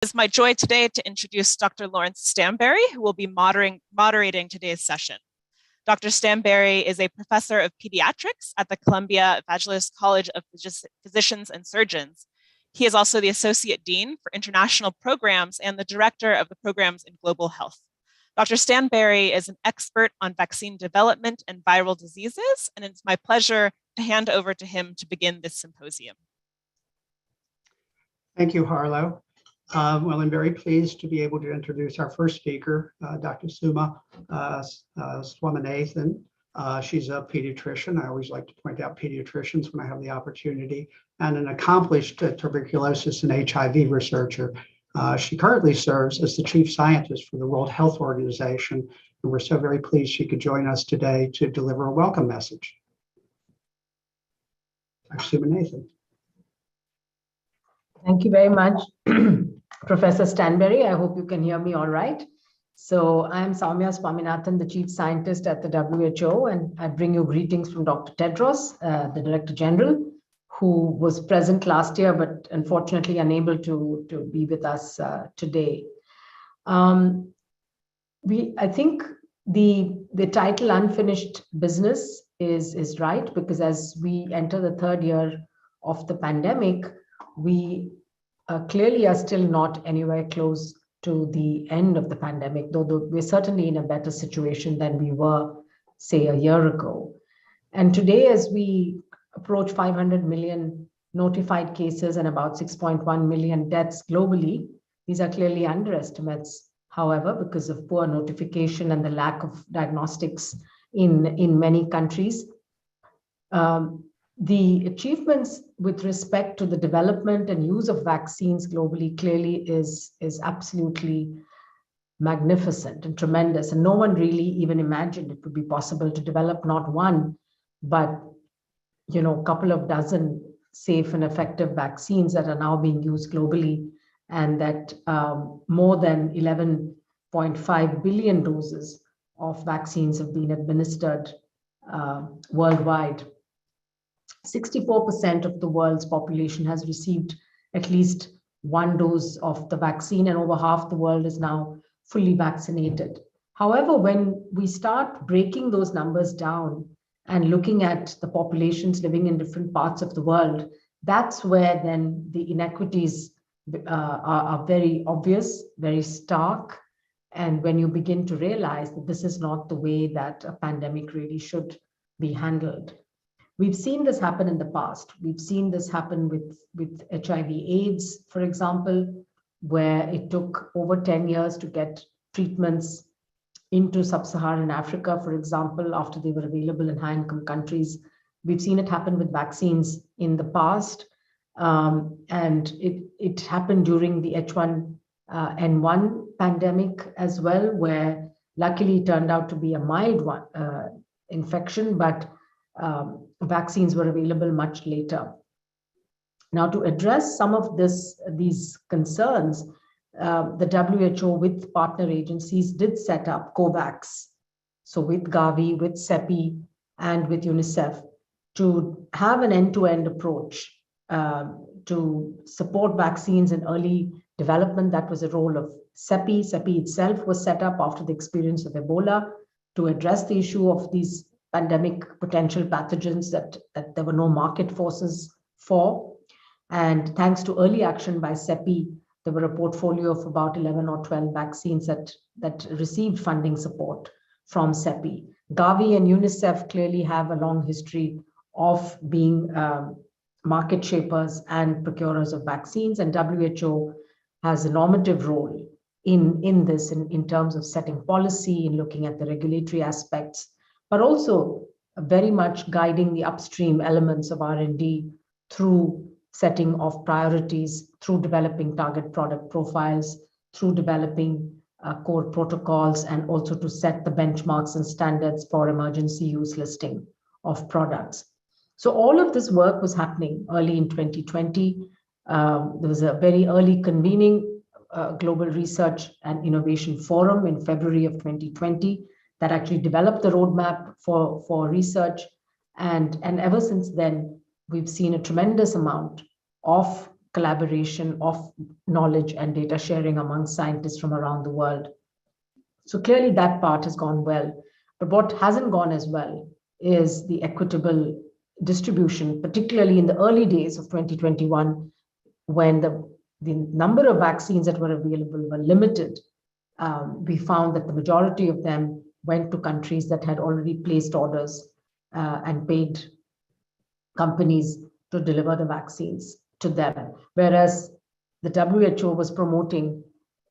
It's my joy today to introduce Dr. Lawrence Stanberry, who will be moderating today's session. Dr. Stanberry is a professor of pediatrics at the Columbia Evangelist College of Physicians and Surgeons. He is also the Associate Dean for International Programs and the Director of the Programs in Global Health. Dr. Stanberry is an expert on vaccine development and viral diseases, and it's my pleasure to hand over to him to begin this symposium. Thank you, Harlow. Well, I'm very pleased to be able to introduce our first speaker, Dr. Soumya Swaminathan. She's a pediatrician. I always like to point out pediatricians when I have the opportunity, and an accomplished tuberculosis and HIV researcher. She currently serves as the chief scientist for the World Health Organization, and we're so very pleased she could join us today to deliver a welcome message. Dr. Swaminathan. Thank you very much, Professor Stanberry. I hope you can hear me all right. So I'm Soumya Swaminathan, the Chief Scientist at the WHO, and I bring you greetings from Dr. Tedros, the Director General, who was present last year, but unfortunately unable to be with us today. I think the title Unfinished Business is right, because as we enter the third year of the pandemic, we clearly are still not anywhere close to the end of the pandemic, though we're certainly in a better situation than we were, say, a year ago. And today, as we approach 500 million notified cases and about 6.1 million deaths globally, these are clearly underestimates, however, because of poor notification and the lack of diagnostics in many countries. The achievements with respect to the development and use of vaccines globally clearly is absolutely magnificent and tremendous. And no one really even imagined it would be possible to develop not one, but a couple of dozen safe and effective vaccines that are now being used globally, and that more than 11.5 billion doses of vaccines have been administered worldwide. 64% of the world's population has received at least one dose of the vaccine, and over half the world is now fully vaccinated. However, when we start breaking those numbers down and looking at the populations living in different parts of the world, that's where then the inequities are very obvious, very stark. And when you begin to realize that this is not the way that a pandemic really should be handled. We've seen this happen in the past. We've seen this happen with HIV/AIDS, for example, where it took over 10 years to get treatments into sub-Saharan Africa, for example, after they were available in high-income countries. We've seen it happen with vaccines in the past, and it happened during the H1N1 pandemic as well, where luckily it turned out to be a mild infection, but vaccines were available much later. Now, to address some of these concerns, the WHO with partner agencies did set up COVAX, so with Gavi, with CEPI, and with UNICEF, to have an end-to-end approach to support vaccines in early development. That was a role of CEPI. CEPI itself was set up after the experience of Ebola to address the issue of these pandemic potential pathogens that there were no market forces for. And thanks to early action by CEPI, there were a portfolio of about 11 or 12 vaccines that received funding support from CEPI. Gavi and UNICEF clearly have a long history of being market shapers and procurers of vaccines, and WHO has a normative role in this in terms of setting policy, in looking at the regulatory aspects, but also very much guiding the upstream elements of R&D through setting of priorities, through developing target product profiles, through developing core protocols, and also to set the benchmarks and standards for emergency use listing of products. So all of this work was happening early in 2020. There was a very early convening Global Research and Innovation Forum in February of 2020 that actually developed the roadmap for research. And ever since then, we've seen a tremendous amount of collaboration of knowledge and data sharing among scientists from around the world. So clearly that part has gone well. But what hasn't gone as well is the equitable distribution, particularly in the early days of 2021, when the number of vaccines that were available were limited. We found that the majority of them went to countries that had already placed orders and paid companies to deliver the vaccines to them. Whereas the WHO was promoting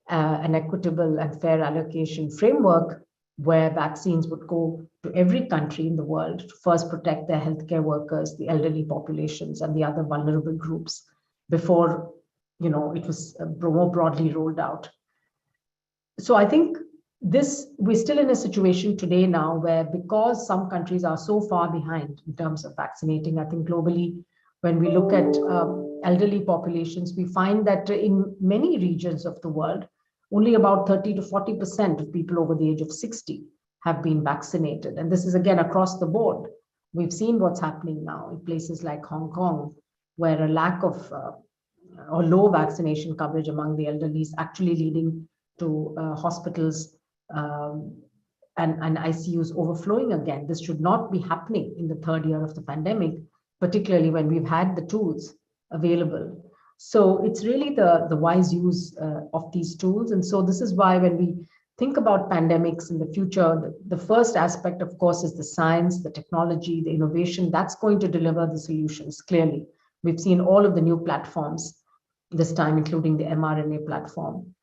an equitable and fair allocation framework where vaccines would go to every country in the world to first protect their healthcare workers, the elderly populations, and the other vulnerable groups before, it was more broadly rolled out. So I think we're still in a situation today now where, because some countries are so far behind in terms of vaccinating, I think globally, when we look at elderly populations, we find that in many regions of the world, only about 30 to 40% of people over the age of 60 have been vaccinated. And this is again across the board. We've seen what's happening now in places like Hong Kong, where a lack of or low vaccination coverage among the elderly is actually leading to hospitals and ICUs overflowing again. This should not be happening in the third year of the pandemic, particularly when we've had the tools available. So it's really the wise use of these tools. And so this is why when we think about pandemics in the future, the first aspect, of course, is the science, the technology, the innovation that's going to deliver the solutions. Clearly, we've seen all of the new platforms this time, including the mRNA platform.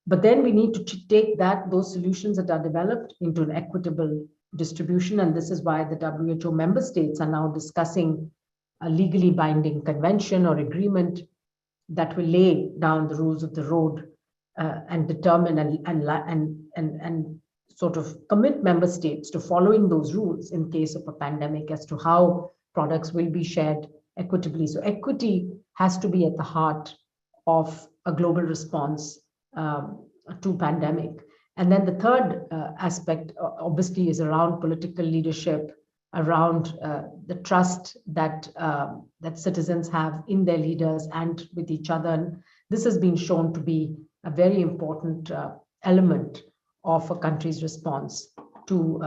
But then we need to take those solutions that are developed into an equitable distribution. And this is why the WHO member states are now discussing a legally binding convention or agreement that will lay down the rules of the road and determine and sort of commit member states to following those rules in case of a pandemic as to how products will be shared equitably. So equity has to be at the heart of a global response to pandemic. And then the third aspect obviously is around political leadership, around the trust that citizens have in their leaders and with each other. And this has been shown to be a very important element of a country's response to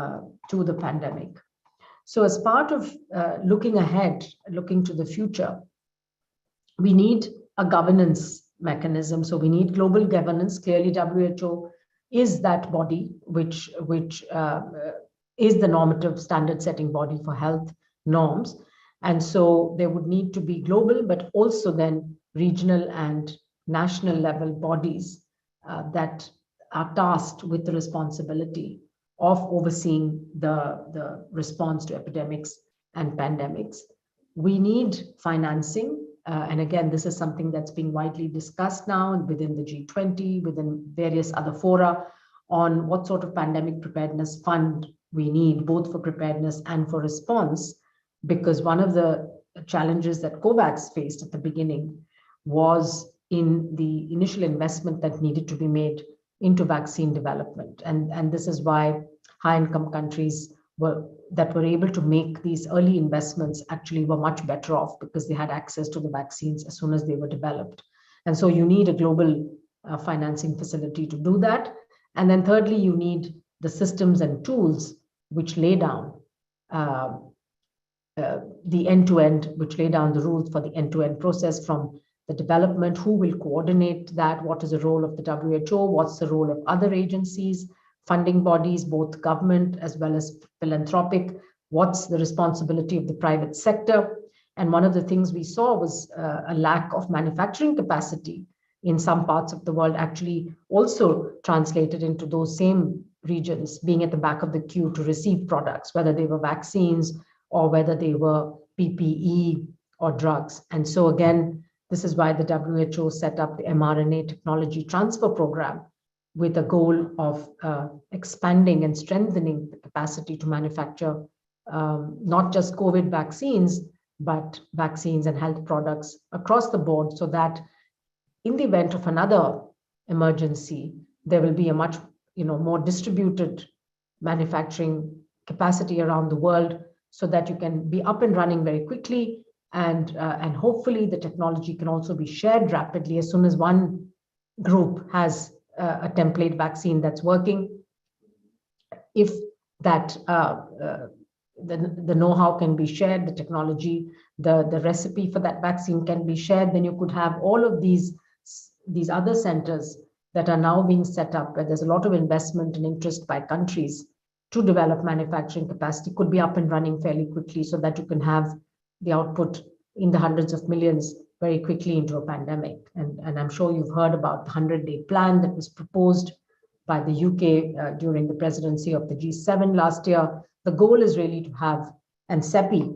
the pandemic. So as part of looking ahead, looking to the future, we need a governance mechanism. So we need global governance. Clearly, WHO is that body which is the normative standard setting body for health norms. And so there would need to be global, but also then regional and national level bodies that are tasked with the responsibility of overseeing the response to epidemics and pandemics. We need financing. And again, this is something that's being widely discussed now within the G20, within various other fora on what sort of pandemic preparedness fund we need, both for preparedness and for response, because one of the challenges that COVAX faced at the beginning was in the initial investment that needed to be made into vaccine development. And this is why high-income countries that were able to make these early investments actually were much better off because they had access to the vaccines as soon as they were developed. And so you need a global financing facility to do that. And then thirdly, you need the systems and tools which lay down the end-to-end, which lay down the rules for the end-to-end process from the development, who will coordinate that, what is the role of the WHO, what's the role of other agencies, funding bodies, both government as well as philanthropic, what's the responsibility of the private sector. And one of the things we saw was a lack of manufacturing capacity in some parts of the world, actually also translated into those same regions being at the back of the queue to receive products, whether they were vaccines or whether they were PPE or drugs. And so again, this is why the WHO set up the mRNA technology transfer program with a goal of expanding and strengthening the capacity to manufacture not just COVID vaccines, but vaccines and health products across the board, so that in the event of another emergency, there will be a much more distributed manufacturing capacity around the world so that you can be up and running very quickly and hopefully the technology can also be shared rapidly as soon as one group has a template vaccine that's working. If that the know-how can be shared, the technology, the recipe for that vaccine can be shared, then you could have all of these other centers that are now being set up, where there's a lot of investment and interest by countries to develop manufacturing capacity, could be up and running fairly quickly, so that you can have the output in the hundreds of millions very quickly into a pandemic. And I'm sure you've heard about the 100-day plan that was proposed by the UK during the presidency of the G7 last year. The goal is really to have, and CEPI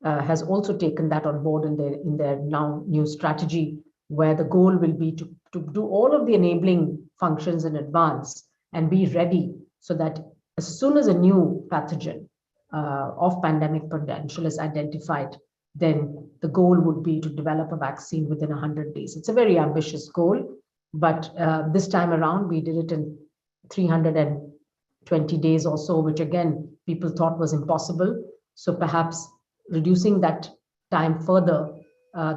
has also taken that on board in their now new strategy, where the goal will be to do all of the enabling functions in advance and be ready, so that as soon as a new pathogen of pandemic potential is identified, then the goal would be to develop a vaccine within 100 days. It's a very ambitious goal, but this time around, we did it in 320 days or so, which again, people thought was impossible. So perhaps reducing that time further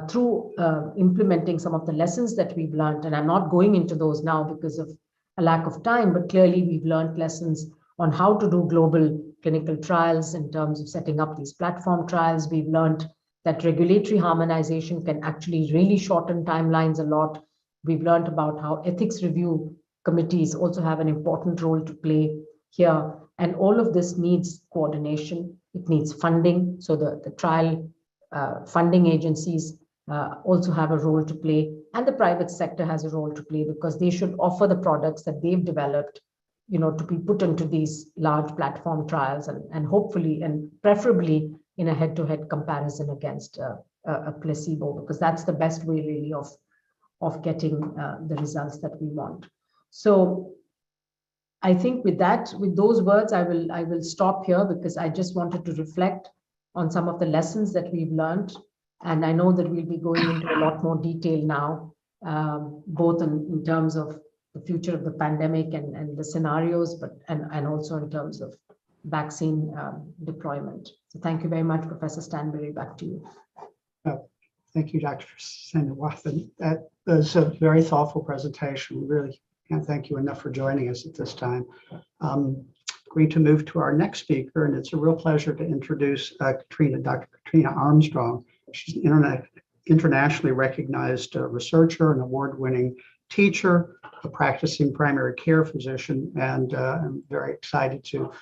through implementing some of the lessons that we've learned, and I'm not going into those now because of a lack of time, but clearly we've learned lessons on how to do global clinical trials in terms of setting up these platform trials. We've learned that regulatory harmonization can actually really shorten timelines a lot. We've learned about how ethics review committees also have an important role to play here. And all of this needs coordination. It needs funding. So the trial funding agencies also have a role to play, and the private sector has a role to play, because they should offer the products that they've developed, to be put into these large platform trials, and hopefully and preferably in a head-to-head comparison against a placebo, because that's the best way really of getting the results that we want. So I think with those words, I will stop here, because I just wanted to reflect on some of the lessons that we've learned. And I know that we'll be going into a lot more detail now, both in terms of the future of the pandemic and the scenarios, but and also in terms of vaccine deployment. So thank you very much, Professor Stanberry. Back to you. Thank you, Dr. Swaminathan. That was a very thoughtful presentation. We really can't thank you enough for joining us at this time. Going to move to our next speaker, and it's a real pleasure to introduce Katrina, Dr. Katrina Armstrong. She's an internationally recognized researcher, an award-winning teacher, a practicing primary care physician, and I'm very excited to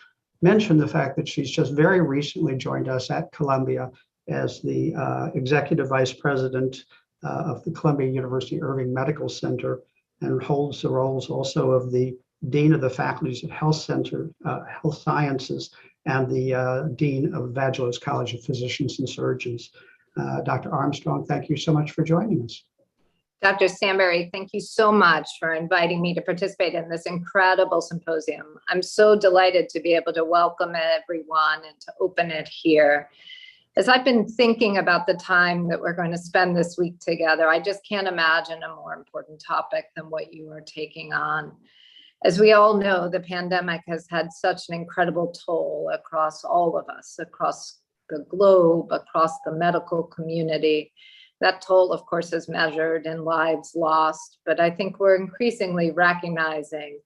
mention the fact that she's just very recently joined us at Columbia as the executive vice president of the Columbia University Irving Medical Center, and holds the roles also of the Dean of the Faculties of Health Sciences and the Dean of Vagelos College of Physicians and Surgeons. Dr. Armstrong, thank you so much for joining us. Dr. Stanberry, thank you so much for inviting me to participate in this incredible symposium. I'm so delighted to be able to welcome everyone and to open it here. As I've been thinking about the time that we're going to spend this week together, I just can't imagine a more important topic than what you are taking on. As we all know, the pandemic has had such an incredible toll across all of us, across the globe, across the medical community. That toll, of course, is measured in lives lost, but I think we're increasingly recognizing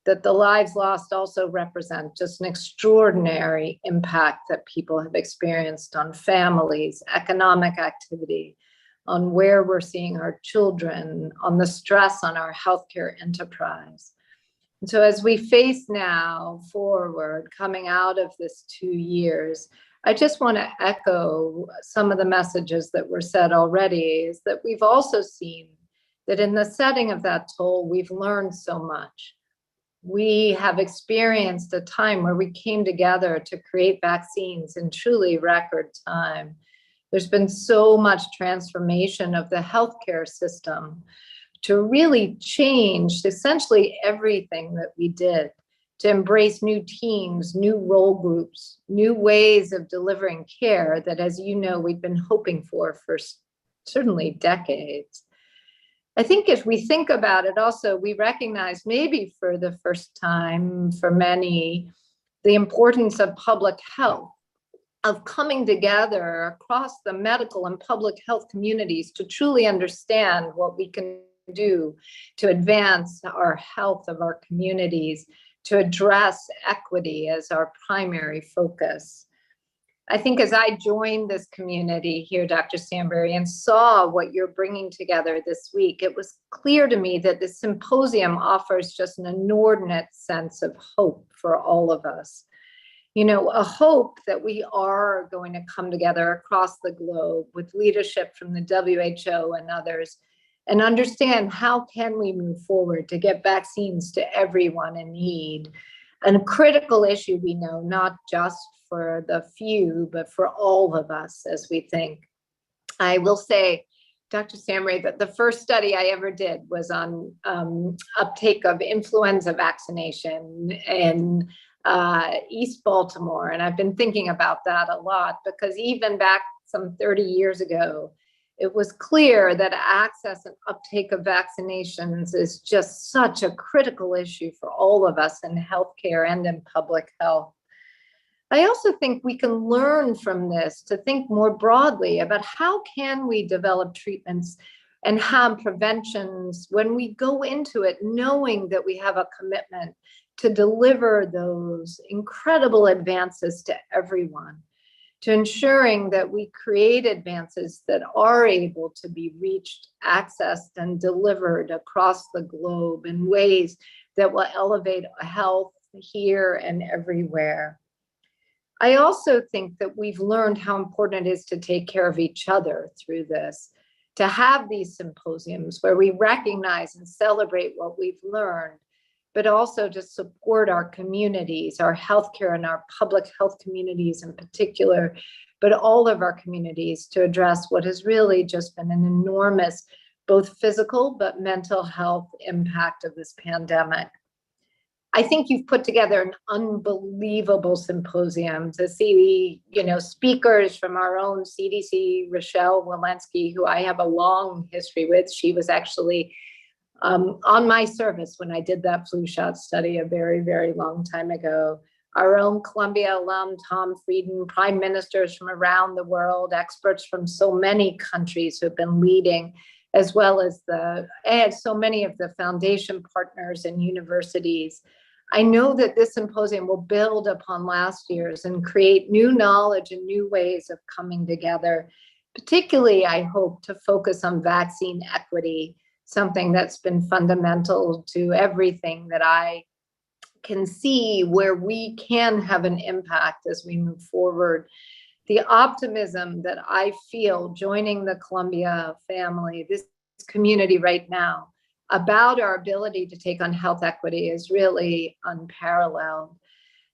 that the lives lost also represent just an extraordinary impact that people have experienced on families, economic activity, on where we're seeing our children, on the stress on our healthcare enterprise. And so as we face now forward, coming out of this 2 years, I just want to echo some of the messages that were said already, is that we've also seen that in the setting of that toll, we've learned so much. We have experienced a time where we came together to create vaccines in truly record time. There's been so much transformation of the healthcare system to really change essentially everything that we did, to embrace new teams, new role groups, new ways of delivering care that, as you know, we've been hoping for certainly decades. I think if we think about it also, we recognize maybe for the first time for many, the importance of public health of coming together across the medical and public health communities to truly understand what we can do to advance our health of our communities, to address equity as our primary focus. I think as I joined this community here, Dr. Stanberry, and saw what you're bringing together this week, it was clear to me that this symposium offers just an inordinate sense of hope for all of us. You know, a hope that we are going to come together across the globe with leadership from the WHO and others and understand how can we move forward to get vaccines to everyone in need. And a critical issue, we know, not just for the few, but for all of us as we think. I will say, Dr. Stanberry, that the first study I ever did was on uptake of influenza vaccination in East Baltimore. And I've been thinking about that a lot because even back some 30 years ago, it was clear that access and uptake of vaccinations is just such a critical issue for all of us in healthcare and in public health. I also think we can learn from this to think more broadly about how can we develop treatments and have preventions when we go into it knowing that we have a commitment to deliver those incredible advances to everyone, to ensuring that we create advances that are able to be reached, accessed, and delivered across the globe in ways that will elevate health here and everywhere. I also think that we've learned how important it is to take care of each other through this, to have these symposiums where we recognize and celebrate what we've learned, but also to support our communities, our healthcare and our public health communities in particular, but all of our communities to address what has really just been an enormous, both physical but mental health impact of this pandemic. I think you've put together an unbelievable symposium to see, speakers from our own CDC, Rochelle Walensky, who I have a long history with. She was actually on my service when I did that flu shot study a very, very long time ago. Our own Columbia alum, Tom Frieden, prime ministers from around the world, experts from so many countries who have been leading, as well as so many of the foundation partners and universities. I know that this symposium will build upon last year's and create new knowledge and new ways of coming together, particularly, I hope, to focus on vaccine equity, something that's been fundamental to everything that I can see where we can have an impact as we move forward. The optimism that I feel joining the Columbia family, this community right now, about our ability to take on health equity is really unparalleled.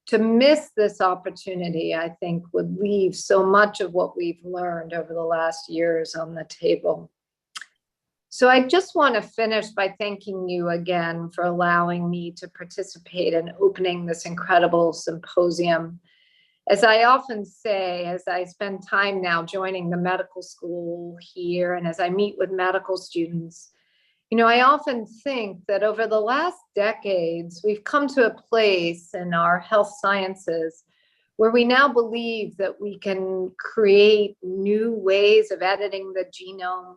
To miss this opportunity, I think, would leave so much of what we've learned over the last years on the table. So I just want to finish by thanking you again for allowing me to participate in opening this incredible symposium. As I often say, as I spend time now joining the medical school here, and as I meet with medical students, I often think that over the last decades, we've come to a place in our health sciences where we now believe that we can create new ways of editing the genome.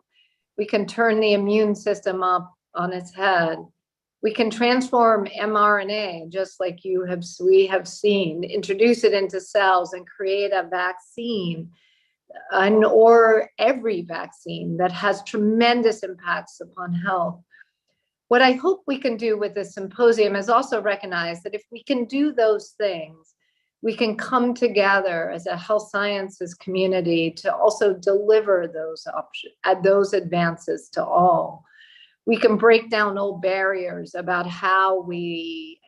We can turn the immune system up on its head. We can transform mRNA, just like we have seen, introduce it into cells and create a vaccine, or every vaccine that has tremendous impacts upon health. What I hope we can do with this symposium is also recognize that if we can do those things, we can come together as a health sciences community to also deliver those advances to all. We can break down old barriers about how we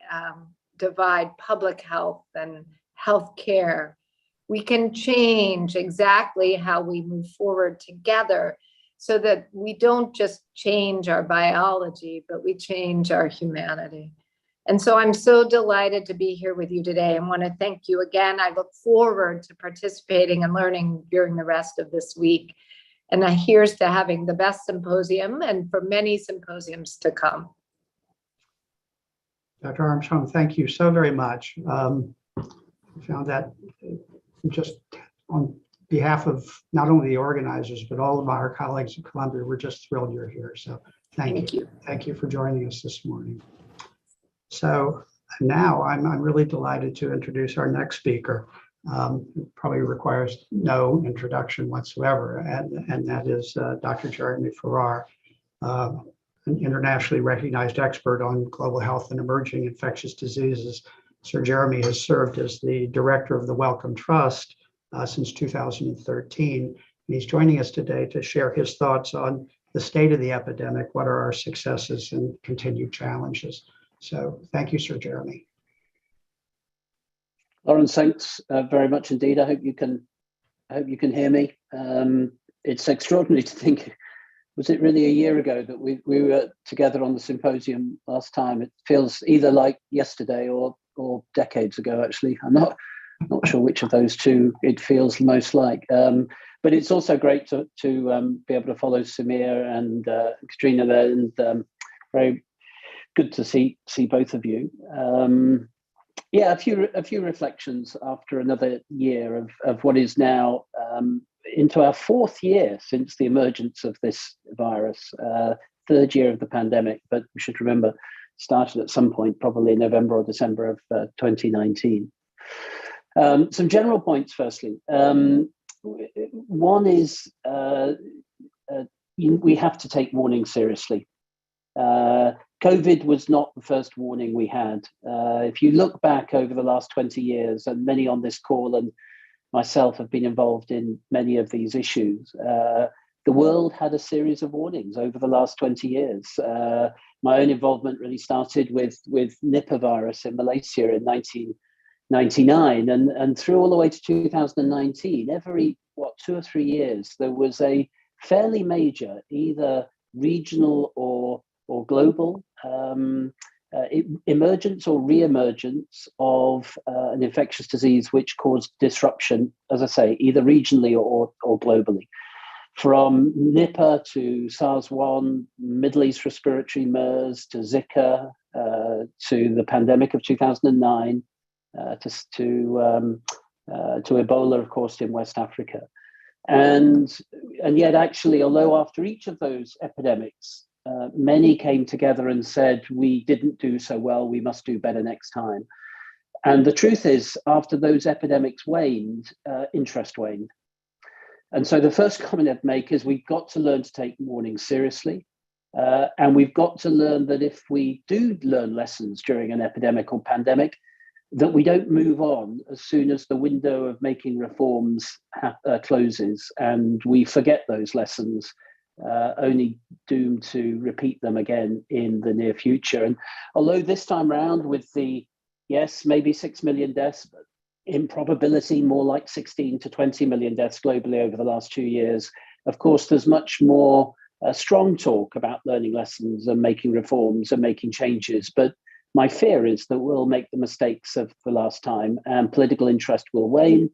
divide public health and healthcare. We can change exactly how we move forward together so that we don't just change our biology, but we change our humanity. And so I'm so delighted to be here with you today and want to thank you again. I look forward to participating and learning during the rest of this week. And here's to having the best symposium and for many symposiums to come. Dr. Armstrong, thank you so very much. I found that just on behalf of not only the organizers, but all of our colleagues at Columbia, we're just thrilled you're here. So thank you. Thank you for joining us this morning. So now I'm really delighted to introduce our next speaker. It probably requires no introduction whatsoever, and that is Dr. Jeremy Farrar, an internationally recognized expert on global health and emerging infectious diseases. Sir Jeremy has served as the director of the Wellcome Trust since 2013. And he's joining us today to share his thoughts on the state of the epidemic, what are our successes and continued challenges. So thank you, Sir Jeremy. Lawrence, thanks very much indeed. I hope you can hear me. It's extraordinary to think, was it really a year ago that we were together on the symposium last time? It feels either like yesterday or decades ago, actually. I'm not sure which of those two it feels most like. But it's also great to be able to follow Soumya and Katrina there, and very good to see both of you. Yeah, a few reflections after another year of what is now into our fourth year since the emergence of this virus, third year of the pandemic, but we should remember started at some point, probably November or December of 2019. Some general points firstly. One is we have to take warning seriously. COVID was not the first warning we had. If you look back over the last 20 years, and many on this call and myself have been involved in many of these issues, the world had a series of warnings over the last 20 years. My own involvement really started with Nipah virus in Malaysia in 1999, and through all the way to 2019, every 2 or 3 years, there was a fairly major, either regional or global emergence or re-emergence of an infectious disease which caused disruption, as I say, either regionally or globally. From Nipah to SARS-1, Middle East respiratory MERS, to Zika, to the pandemic of 2009, to Ebola, of course, in West Africa. And yet, actually, although after each of those epidemics, many came together and said, we didn't do so well, we must do better next time. And the truth is, after those epidemics waned, interest waned. And so the first comment I'd make is we've got to learn to take warnings seriously. And we've got to learn that if we do learn lessons during an epidemic or pandemic, that we don't move on as soon as the window of making reforms closes and we forget those lessons, only doomed to repeat them again in the near future. And although this time round with the, yes, maybe 6 million deaths, but in probability more like 16 to 20 million deaths globally over the last 2 years, of course, there's much more strong talk about learning lessons and making reforms and making changes. But my fear is that we'll make the mistakes of the last time and political interest will wane.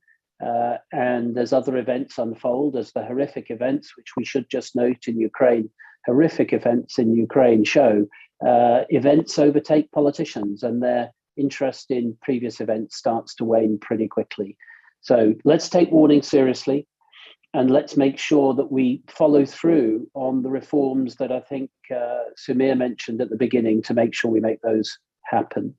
And as other events unfold, as the horrific events, which we should just note in Ukraine, horrific events in Ukraine show, events overtake politicians and their interest in previous events starts to wane pretty quickly. So let's take warning seriously and let's make sure that we follow through on the reforms that I think Soumya mentioned at the beginning to make sure we make those happen.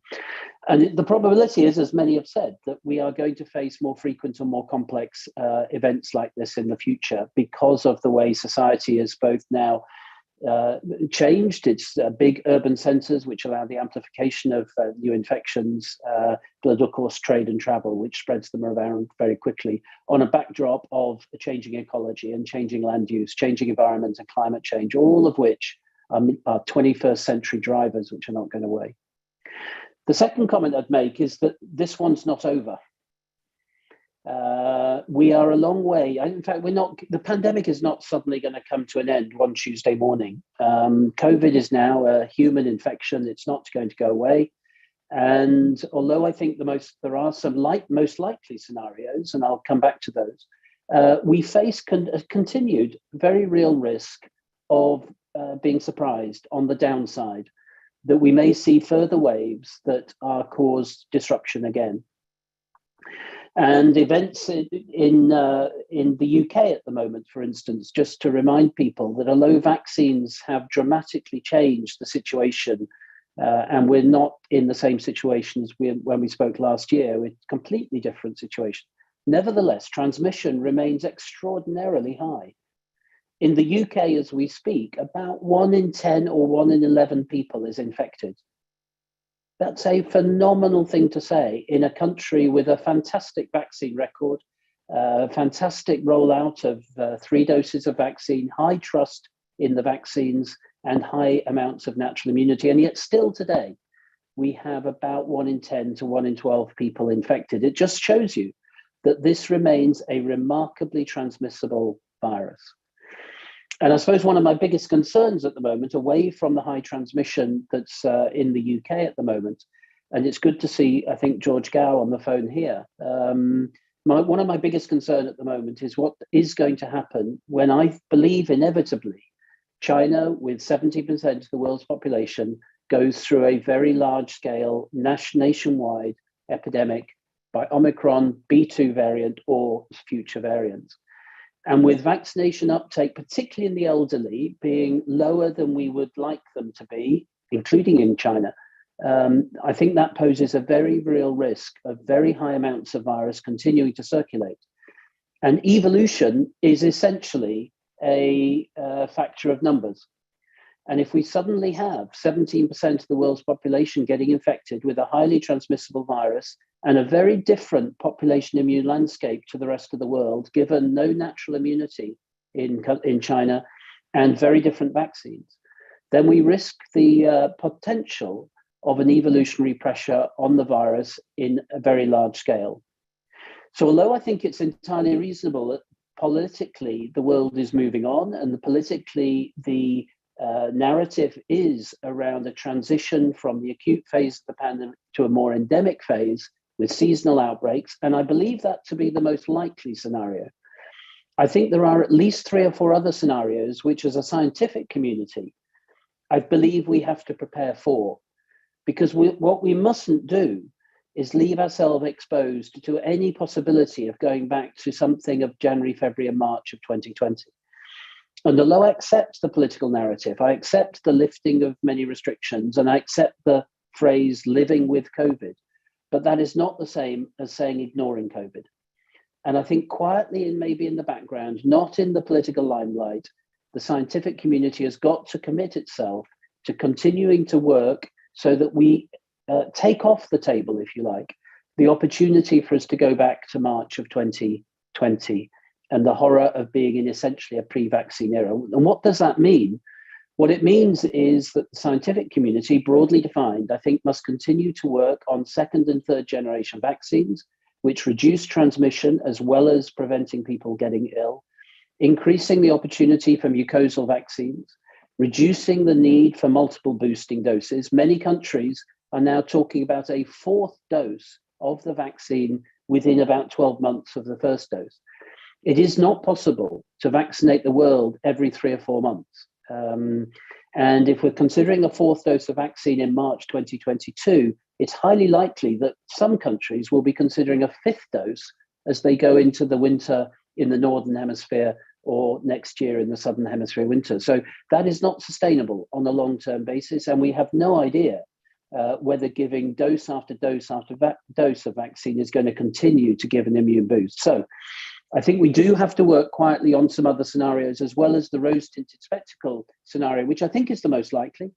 And the probability is, as many have said, that we are going to face more frequent and more complex events like this in the future because of the way society is both now changed. It's big urban centres which allow the amplification of new infections, but of course trade and travel, which spreads them around very quickly on a backdrop of a changing ecology and changing land use, changing environment and climate change, all of which are 21st century drivers which are not going away. The second comment I'd make is that this one's not over. We are a long way. In fact, the pandemic is not suddenly going to come to an end one Tuesday morning. COVID is now a human infection. It's not going to go away. And although I think there are some most likely scenarios, and I'll come back to those, we face a continued very real risk of being surprised on the downside, that we may see further waves that are cause disruption again. And events in the UK at the moment, for instance, just to remind people that although vaccines have dramatically changed the situation, and we're not in the same situation as when we spoke last year, with completely different situation. Nevertheless, transmission remains extraordinarily high. In the UK, as we speak, about 1 in 10 or 1 in 11 people is infected. That's a phenomenal thing to say in a country with a fantastic vaccine record, fantastic rollout of 3 doses of vaccine, high trust in the vaccines, and high amounts of natural immunity. And yet still today, we have about 1 in 10 to 1 in 12 people infected. It just shows you that this remains a remarkably transmissible virus. And I suppose one of my biggest concerns at the moment, away from the high transmission that's in the UK at the moment, and it's good to see, I think, George Gow on the phone here. One of my biggest concerns at the moment is what is going to happen when I believe inevitably China, with 70% of the world's population, goes through a very large-scale nationwide epidemic by Omicron, B2 variant, or future variants. And with vaccination uptake, particularly in the elderly, being lower than we would like them to be, including in China, I think that poses a very real risk of very high amounts of virus continuing to circulate. And evolution is essentially a factor of numbers. And if we suddenly have 17% of the world's population getting infected with a highly transmissible virus and a very different population immune landscape to the rest of the world, given no natural immunity in China and very different vaccines, then we risk the potential of an evolutionary pressure on the virus in a very large scale. So although I think it's entirely reasonable that politically the world is moving on and politically the narrative is around a transition from the acute phase of the pandemic to a more endemic phase with seasonal outbreaks, and I believe that to be the most likely scenario. I think there are at least 3 or 4 other scenarios which, as a scientific community, I believe we have to prepare for, because what we mustn't do is leave ourselves exposed to any possibility of going back to something of January, February, and March of 2020. And although I accept the political narrative, I accept the lifting of many restrictions, and I accept the phrase living with COVID, but that is not the same as saying ignoring COVID. And I think quietly and maybe in the background, not in the political limelight, the scientific community has got to commit itself to continuing to work so that we take off the table, if you like, the opportunity for us to go back to March of 2020 and the horror of being in essentially a pre-vaccine era. And what does that mean? What it means is that the scientific community, broadly defined, I think must continue to work on 2nd and 3rd generation vaccines, which reduce transmission as well as preventing people getting ill, increasing the opportunity for mucosal vaccines, reducing the need for multiple boosting doses. Many countries are now talking about a 4th dose of the vaccine within about 12 months of the first dose. It is not possible to vaccinate the world every 3 or 4 months. And if we're considering a 4th dose of vaccine in March 2022, it's highly likely that some countries will be considering a 5th dose as they go into the winter in the Northern Hemisphere or next year in the Southern Hemisphere winter. So that is not sustainable on a long-term basis. And we have no idea whether giving dose after dose after dose of vaccine is going to continue to give an immune boost. So I think we do have to work quietly on some other scenarios, as well as the rose-tinted spectacle scenario, which I think is the most likely.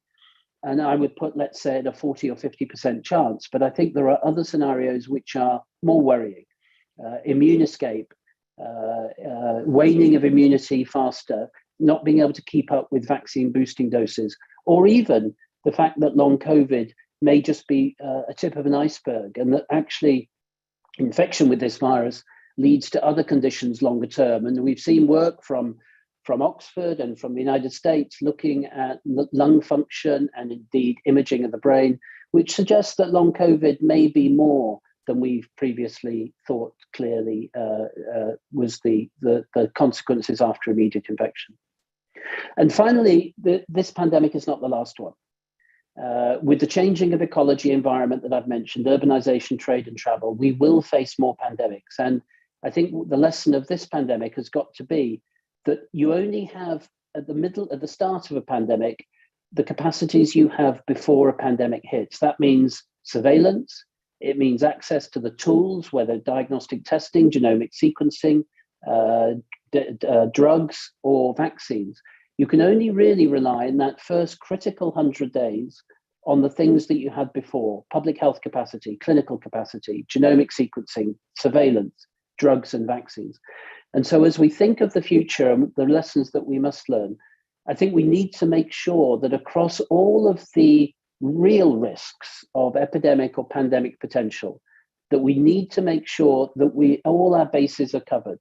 And I would put, let's say, at a 40 or 50% chance. But I think there are other scenarios which are more worrying. Immune escape, waning of immunity faster, not being able to keep up with vaccine boosting doses, or even the fact that long COVID may just be a tip of an iceberg, and that actually infection with this virus leads to other conditions longer term. And we've seen work from Oxford and from the United States looking at lung function and indeed imaging of the brain, which suggests that long COVID may be more than we've previously thought clearly was the consequences after immediate infection. And finally, this pandemic is not the last one. With the changing of ecology environment that I've mentioned, urbanization, trade and travel, we will face more pandemics. And I think the lesson of this pandemic has got to be that you only have at the start of a pandemic, the capacities you have before a pandemic hits. That means surveillance. It means access to the tools, whether diagnostic testing, genomic sequencing, drugs or vaccines. You can only really rely in that first critical 100 days on the things that you had before: public health capacity, clinical capacity, genomic sequencing, surveillance, drugs and vaccines. And so as we think of the future and the lessons that we must learn, I think we need to make sure that across all of the real risks of epidemic or pandemic potential, that we need to make sure that all our bases are covered,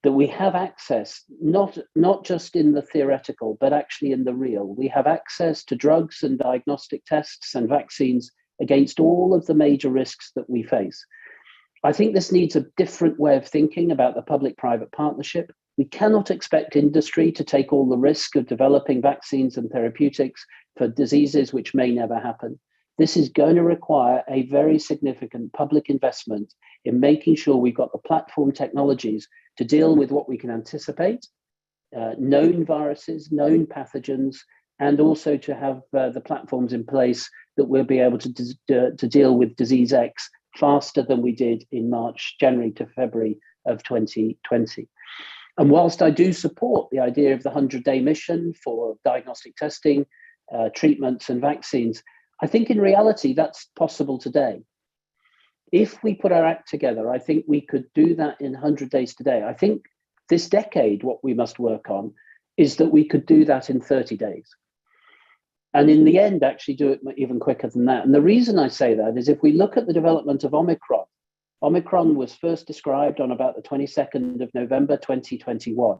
that we have access, not just in the theoretical, but actually in the real. We have access to drugs and diagnostic tests and vaccines against all of the major risks that we face. I think this needs a different way of thinking about the public-private partnership. We cannot expect industry to take all the risk of developing vaccines and therapeutics for diseases which may never happen. This is going to require a very significant public investment in making sure we've got the platform technologies to deal with what we can anticipate, known viruses, known pathogens, and also to have the platforms in place that we'll be able to deal with disease X faster than we did in January to February of 2020. And whilst I do support the idea of the 100-day mission for diagnostic testing, treatments and vaccines, I think in reality that's possible today. If we put our act together, I think we could do that in 100 days today. I think this decade, what we must work on is that we could do that in 30 days. And in the end, actually do it even quicker than that. And the reason I say that is if we look at the development of Omicron, Omicron was first described on about the 22nd of November, 2021.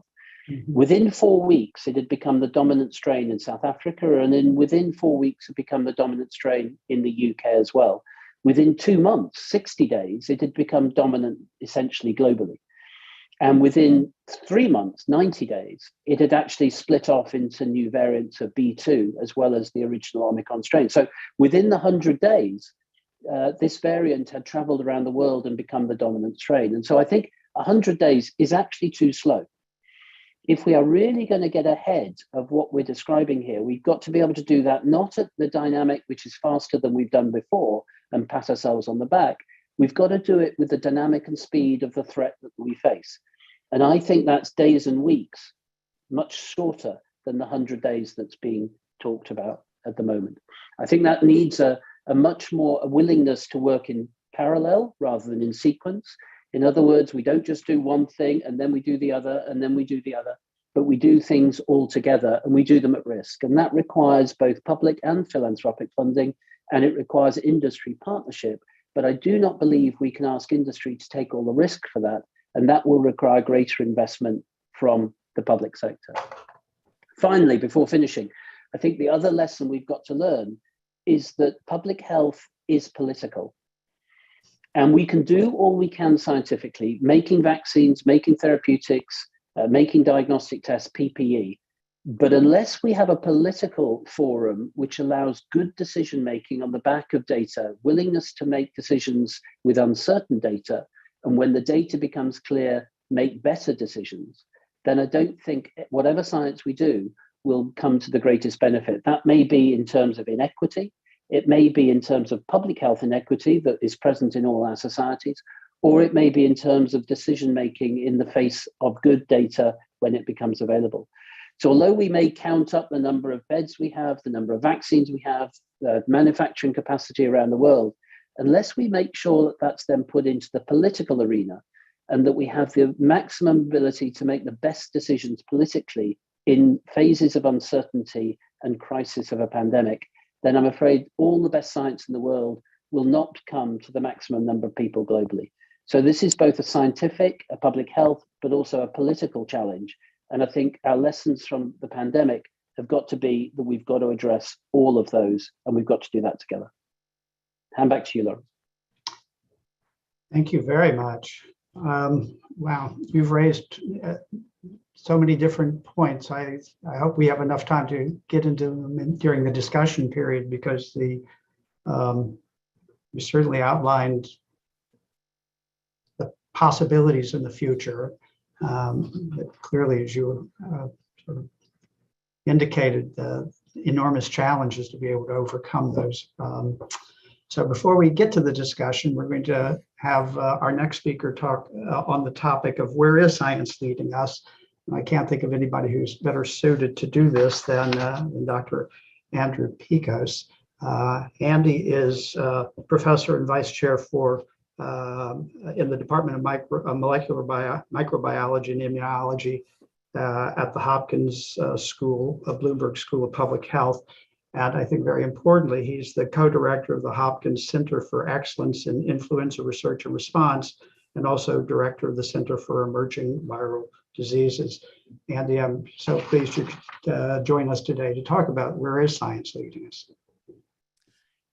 Mm-hmm. Within 4 weeks, it had become the dominant strain in South Africa, and then within 4 weeks, it became the dominant strain in the UK as well. Within 2 months, 60 days, it had become dominant essentially globally. And within 3 months, 90 days, it had actually split off into new variants of B2 as well as the original Omicron strain. So within the 100 days, this variant had traveled around the world and become the dominant strain. And so I think 100 days is actually too slow. If we are really going to get ahead of what we're describing here, we've got to be able to do that not at the dynamic, which is faster than we've done before, and pat ourselves on the back. We've got to do it with the dynamic and speed of the threat that we face. And I think that's days and weeks, much shorter than the 100 days that's being talked about at the moment. I think that needs a much more willingness to work in parallel rather than in sequence. In other words, we don't just do one thing and then we do the other and then we do the other, but we do things all together and we do them at risk. And that requires both public and philanthropic funding, and it requires industry partnership. But I do not believe we can ask industry to take all the risk for that, and that will require greater investment from the public sector. Finally, before finishing, I think the other lesson we've got to learn is that public health is political. And we can do all we can scientifically, making vaccines, making therapeutics, making diagnostic tests, PPE. But unless we have a political forum which allows good decision-making on the back of data, willingness to make decisions with uncertain data, and when the data becomes clear, make better decisions, then I don't think whatever science we do will come to the greatest benefit. That may be in terms of inequity. It may be in terms of public health inequity that is present in all our societies, or it may be in terms of decision-making in the face of good data when it becomes available. So although we may count up the number of beds we have, the number of vaccines we have, the manufacturing capacity around the world, unless we make sure that that's then put into the political arena and that we have the maximum ability to make the best decisions politically in phases of uncertainty and crisis of a pandemic, then I'm afraid all the best science in the world will not come to the maximum number of people globally. So this is both a scientific, a public health, but also a political challenge. And I think our lessons from the pandemic have got to be that we've got to address all of those, and we've got to do that together. Hand back to you, Lauren. Thank you very much. Wow, you've raised so many different points. I hope we have enough time to get into them during the discussion period, because you certainly outlined the possibilities in the future. But clearly, as you sort of indicated, the enormous challenges to be able to overcome those. So before we get to the discussion, we're going to have our next speaker talk on the topic of where is science leading us. And I can't think of anybody who's better suited to do this than Dr. Andrew Pekosz. Andy is professor and vice chair for in the Department of Molecular Microbiology and Immunology at the Hopkins School, Bloomberg School of Public Health. And I think very importantly, he's the co-director of the Hopkins Center for Excellence in Influenza Research and Response, and also director of the Center for Emerging Viral Diseases. Andy, I'm so pleased you could join us today to talk about where is science leading us.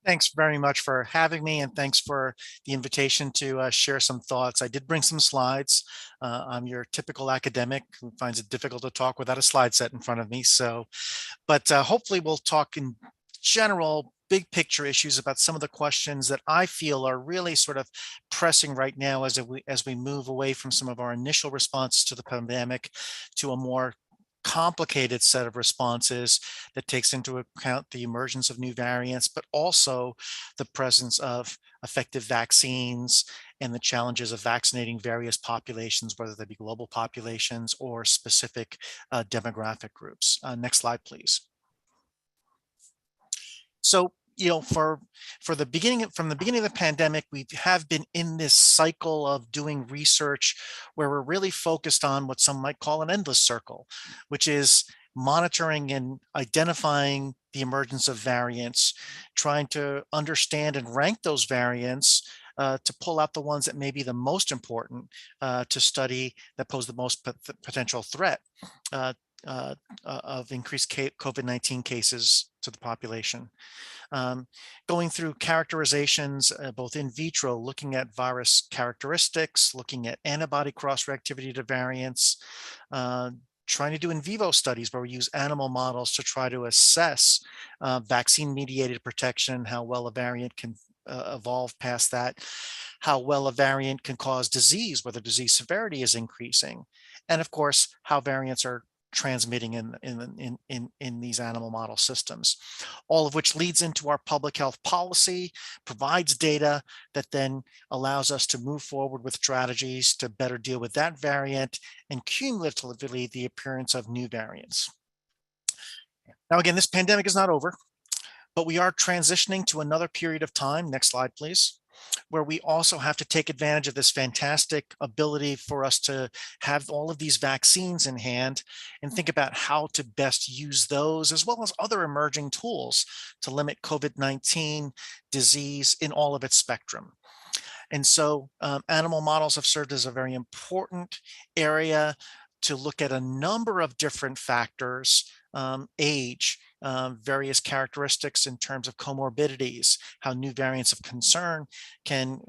Thanks very much for having me, and thanks for the invitation to share some thoughts. I did bring some slides. I'm your typical academic who finds it difficult to talk without a slide set in front of me. But hopefully we'll talk in general, big picture issues about some of the questions that I feel are really sort of pressing right now as we move away from some of our initial responses to the pandemic to a more complicated set of responses that takes into account the emergence of new variants, but also the presence of effective vaccines and the challenges of vaccinating various populations, whether they be global populations or specific demographic groups. Next slide, please. So, from the beginning of the pandemic, we have been in this cycle of doing research where we're really focused on what some might call an endless circle, which is monitoring and identifying the emergence of variants, trying to understand and rank those variants to pull out the ones that may be the most important to study, that pose the most potential threat of increased COVID-19 cases to the population. Going through characterizations, both in vitro, looking at virus characteristics, looking at antibody cross-reactivity to variants, trying to do in vivo studies where we use animal models to try to assess vaccine-mediated protection, how well a variant can evolve past that, how well a variant can cause disease, whether disease severity is increasing, and of course, how variants are transmitting in these animal model systems, all of which leads into our public health policy, provides data that then allows us to move forward with strategies to better deal with that variant and cumulatively the appearance of new variants. Now, again, this pandemic is not over, but we are transitioning to another period of time. Next slide, please, where we also have to take advantage of this fantastic ability for us to have all of these vaccines in hand and think about how to best use those, as well as other emerging tools to limit COVID-19 disease in all of its spectrum. And so animal models have served as a very important area to look at a number of different factors, age, various characteristics in terms of comorbidities, how new variants of concern can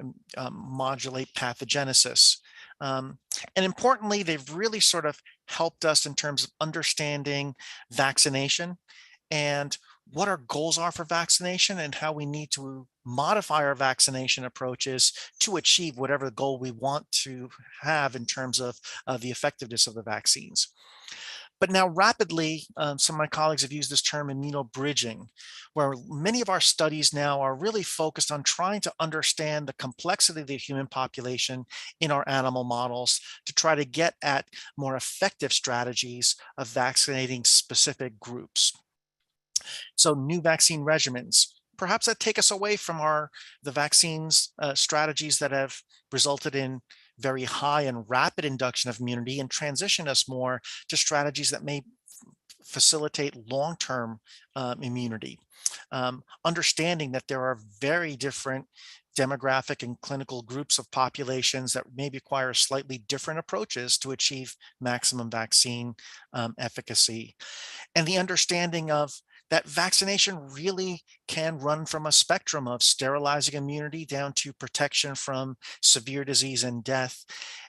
modulate pathogenesis. And importantly, they've really sort of helped us in terms of understanding vaccination and what our goals are for vaccination and how we need to modify our vaccination approaches to achieve whatever goal we want to have in terms of the effectiveness of the vaccines. But now rapidly, some of my colleagues have used this term immunobridging, where many of our studies now are really focused on trying to understand the complexity of the human population in our animal models to try to get at more effective strategies of vaccinating specific groups. So new vaccine regimens, perhaps that take us away from the vaccines strategies that have resulted in very high and rapid induction of immunity and transition us more to strategies that may facilitate long-term immunity. Understanding that there are very different demographic and clinical groups of populations that may require slightly different approaches to achieve maximum vaccine efficacy. And the understanding of that vaccination really can run from a spectrum of sterilizing immunity down to protection from severe disease and death,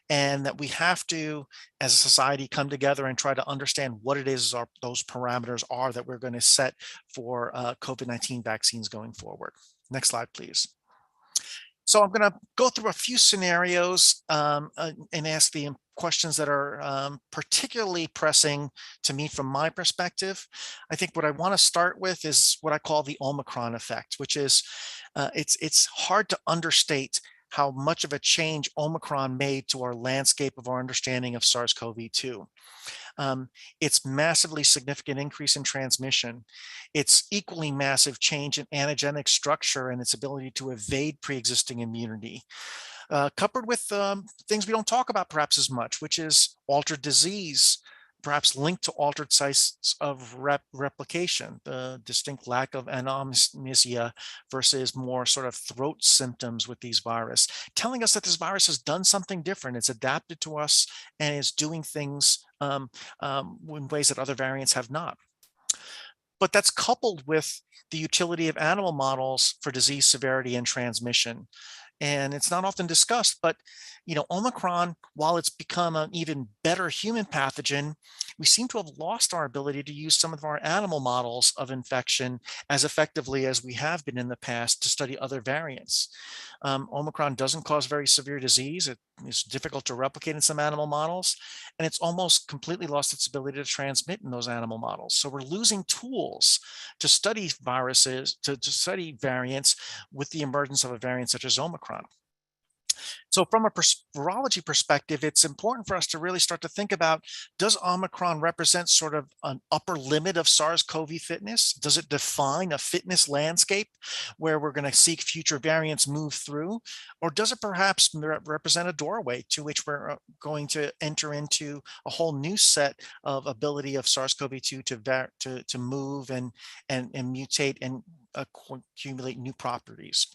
and that we have to, as a society, come together and try to understand what it is those parameters are that we're going to set for COVID-19 vaccines going forward. Next slide, please. So I'm going to go through a few scenarios and ask the questions that are particularly pressing to me from my perspective. I think what I want to start with is what I call the Omicron effect, which is it's hard to understate how much of a change Omicron made to our landscape of our understanding of SARS-CoV-2. It's massively significant increase in transmission. It's equally massive change in antigenic structure and its ability to evade pre-existing immunity. Coupled with things we don't talk about perhaps as much, which is altered disease, perhaps linked to altered sites of replication, the distinct lack of anomisia versus more sort of throat symptoms with these virus, telling us that this virus has done something different. It's adapted to us and is doing things in ways that other variants have not. But that's coupled with the utility of animal models for disease severity and transmission. And it's not often discussed, but Omicron, while it's become an even better human pathogen, we seem to have lost our ability to use some of our animal models of infection as effectively as we have been in the past to study other variants. Omicron doesn't cause very severe disease. It's difficult to replicate in some animal models, and it's almost completely lost its ability to transmit in those animal models. So we're losing tools to study viruses, to study variants with the emergence of a variant such as Omicron. So from a virology perspective, it's important for us to really start to think about, does Omicron represent sort of an upper limit of SARS-CoV fitness? Does it define a fitness landscape where we're going to seek future variants move through? Or does it perhaps represent a doorway to which we're going to enter into a whole new set of ability of SARS-CoV-2 to move and mutate and accumulate new properties?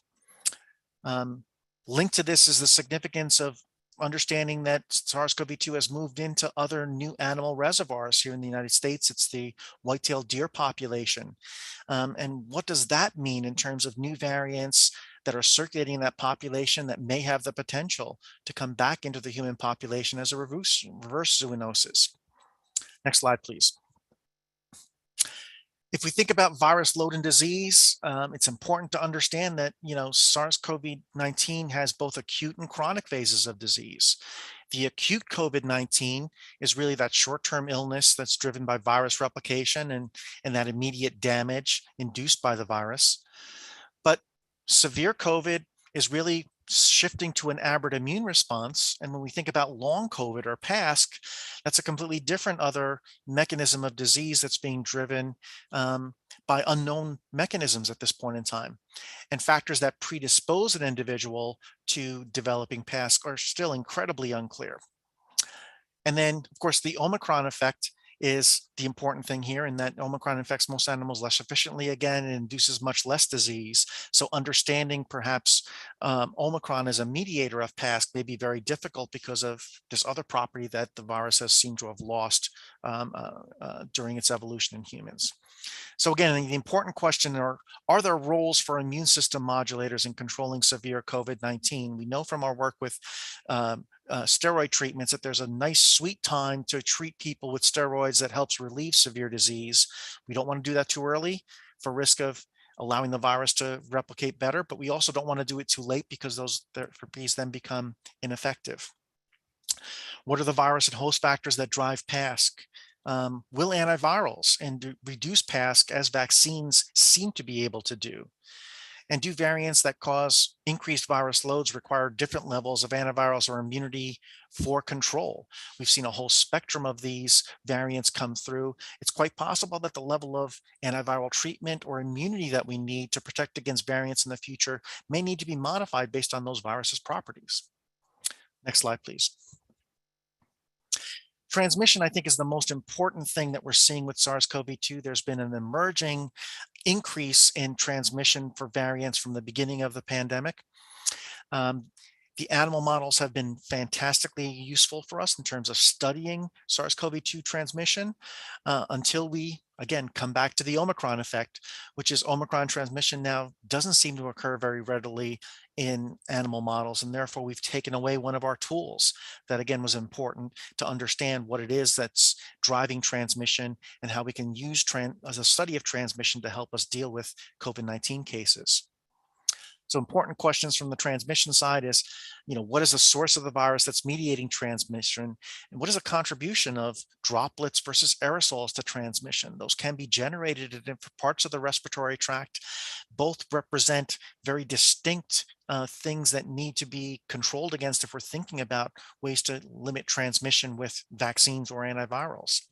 Linked to this is the significance of understanding that SARS-CoV-2 has moved into other new animal reservoirs here in the United States. It's the white-tailed deer population. And what does that mean in terms of new variants that are circulating in that population that may have the potential to come back into the human population as a reverse zoonosis? Next slide, please. If we think about virus load and disease, it's important to understand that SARS-CoV-19 has both acute and chronic phases of disease. The acute COVID-19 is really that short-term illness that's driven by virus replication and that immediate damage induced by the virus. But severe COVID is really shifting to an aberrant immune response. And when we think about long COVID or PASC, that's a completely different other mechanism of disease that's being driven by unknown mechanisms at this point in time. And factors that predispose an individual to developing PASC are still incredibly unclear. And then, of course, the Omicron effect is the important thing here, in that Omicron infects most animals less efficiently again and induces much less disease. So understanding perhaps Omicron as a mediator of PASC may be very difficult because of this other property that the virus has seemed to have lost during its evolution in humans. So again, the important question are there roles for immune system modulators in controlling severe COVID-19? We know from our work with steroid treatments that there's a nice sweet time to treat people with steroids that helps relieve severe disease. We don't want to do that too early for risk of allowing the virus to replicate better, but we also don't want to do it too late because those therapies then become ineffective. What are the virus and host factors that drive PASC? Will antivirals and reduce PASC as vaccines seem to be able to do? And do variants that cause increased virus loads require different levels of antivirals or immunity for control? We've seen a whole spectrum of these variants come through. It's quite possible that the level of antiviral treatment or immunity that we need to protect against variants in the future may need to be modified based on those viruses' properties. Next slide, please. Transmission, I think, is the most important thing that we're seeing with SARS-CoV-2. There's been an emerging increase in transmission for variants from the beginning of the pandemic. The animal models have been fantastically useful for us in terms of studying SARS-CoV-2 transmission until we again, come back to the Omicron effect, which is Omicron transmission now doesn't seem to occur very readily in animal models. And therefore, we've taken away one of our tools that, again, was important to understand what it is that's driving transmission and how we can use as a study of transmission to help us deal with COVID-19 cases. So important questions from the transmission side is, what is the source of the virus that's mediating transmission? And what is the contribution of droplets versus aerosols to transmission? Those can be generated in different parts of the respiratory tract. Both represent very distinct things that need to be controlled against if we're thinking about ways to limit transmission with vaccines or antivirals.